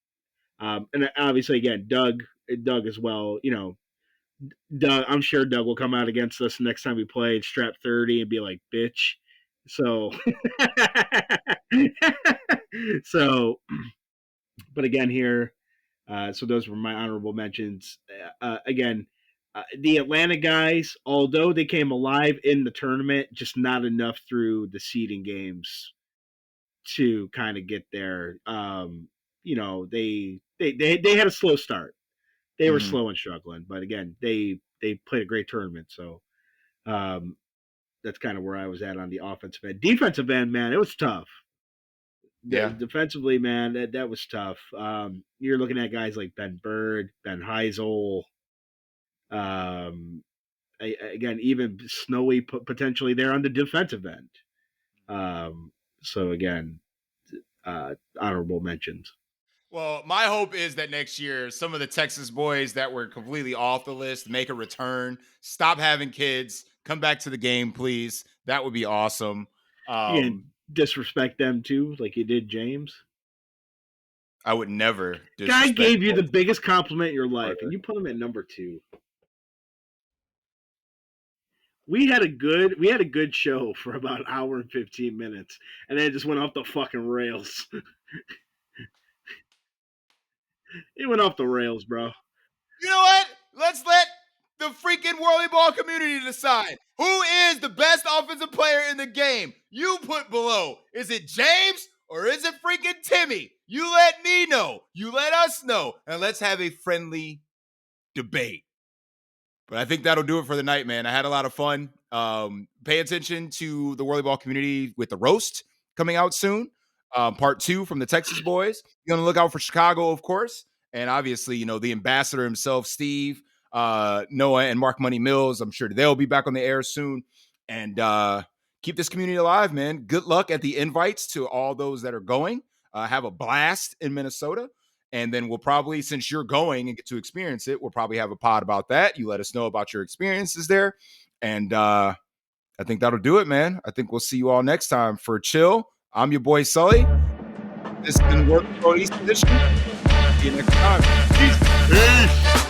And obviously, again, Doug as well. Doug, I'm sure Doug will come out against us next time we play, strap 30, and be like, "Bitch." So, but again here, so those were my honorable mentions. Again, the Atlanta guys, although they came alive in the tournament, just not enough through the seeding games to kind of get there. They had a slow start. They were slow and struggling, but again, they played a great tournament. So that's kind of where I was at on the offensive end. Defensive end, man, it was tough. Yeah. Defensively, man, that was tough. You're looking at guys like Ben Bird, Ben Heisel. Again, even Snowy potentially there on the defensive end. So again, honorable mentions. Well, my hope is that next year, some of the Texas boys that were completely off the list make a return, stop having kids, come back to the game, please. That would be awesome. You can disrespect them too, like you did James. I would never. Guy gave you the biggest compliment in your life, and you put him at number 2. We had a good show for about an hour and 15 minutes, and then it just went off the fucking rails. It went off the rails, bro. You know what? Let's let the freaking whirly ball community decide who is the best offensive player in the game. You put below. Is it James or is it freaking Timmy? You let me know. You let us know. And let's have a friendly debate. But I think that'll do it for the night, man. I had a lot of fun. Pay attention to the whirly ball community with the roast coming out soon. Part 2 from the Texas boys. You're going to look out for Chicago, of course. And obviously, the ambassador himself, Steve, Noah, and Mark Money Mills. I'm sure they'll be back on the air soon. And keep this community alive, man. Good luck at the invites to all those that are going. Have a blast in Minnesota. And then we'll probably, since you're going and get to experience it, we'll probably have a pod about that. You let us know about your experiences there. And I think that'll do it, man. I think we'll see you all next time for Chill, I'm your boy Sully. This has been Work Pro East Edition. See you next time. Peace. Peace.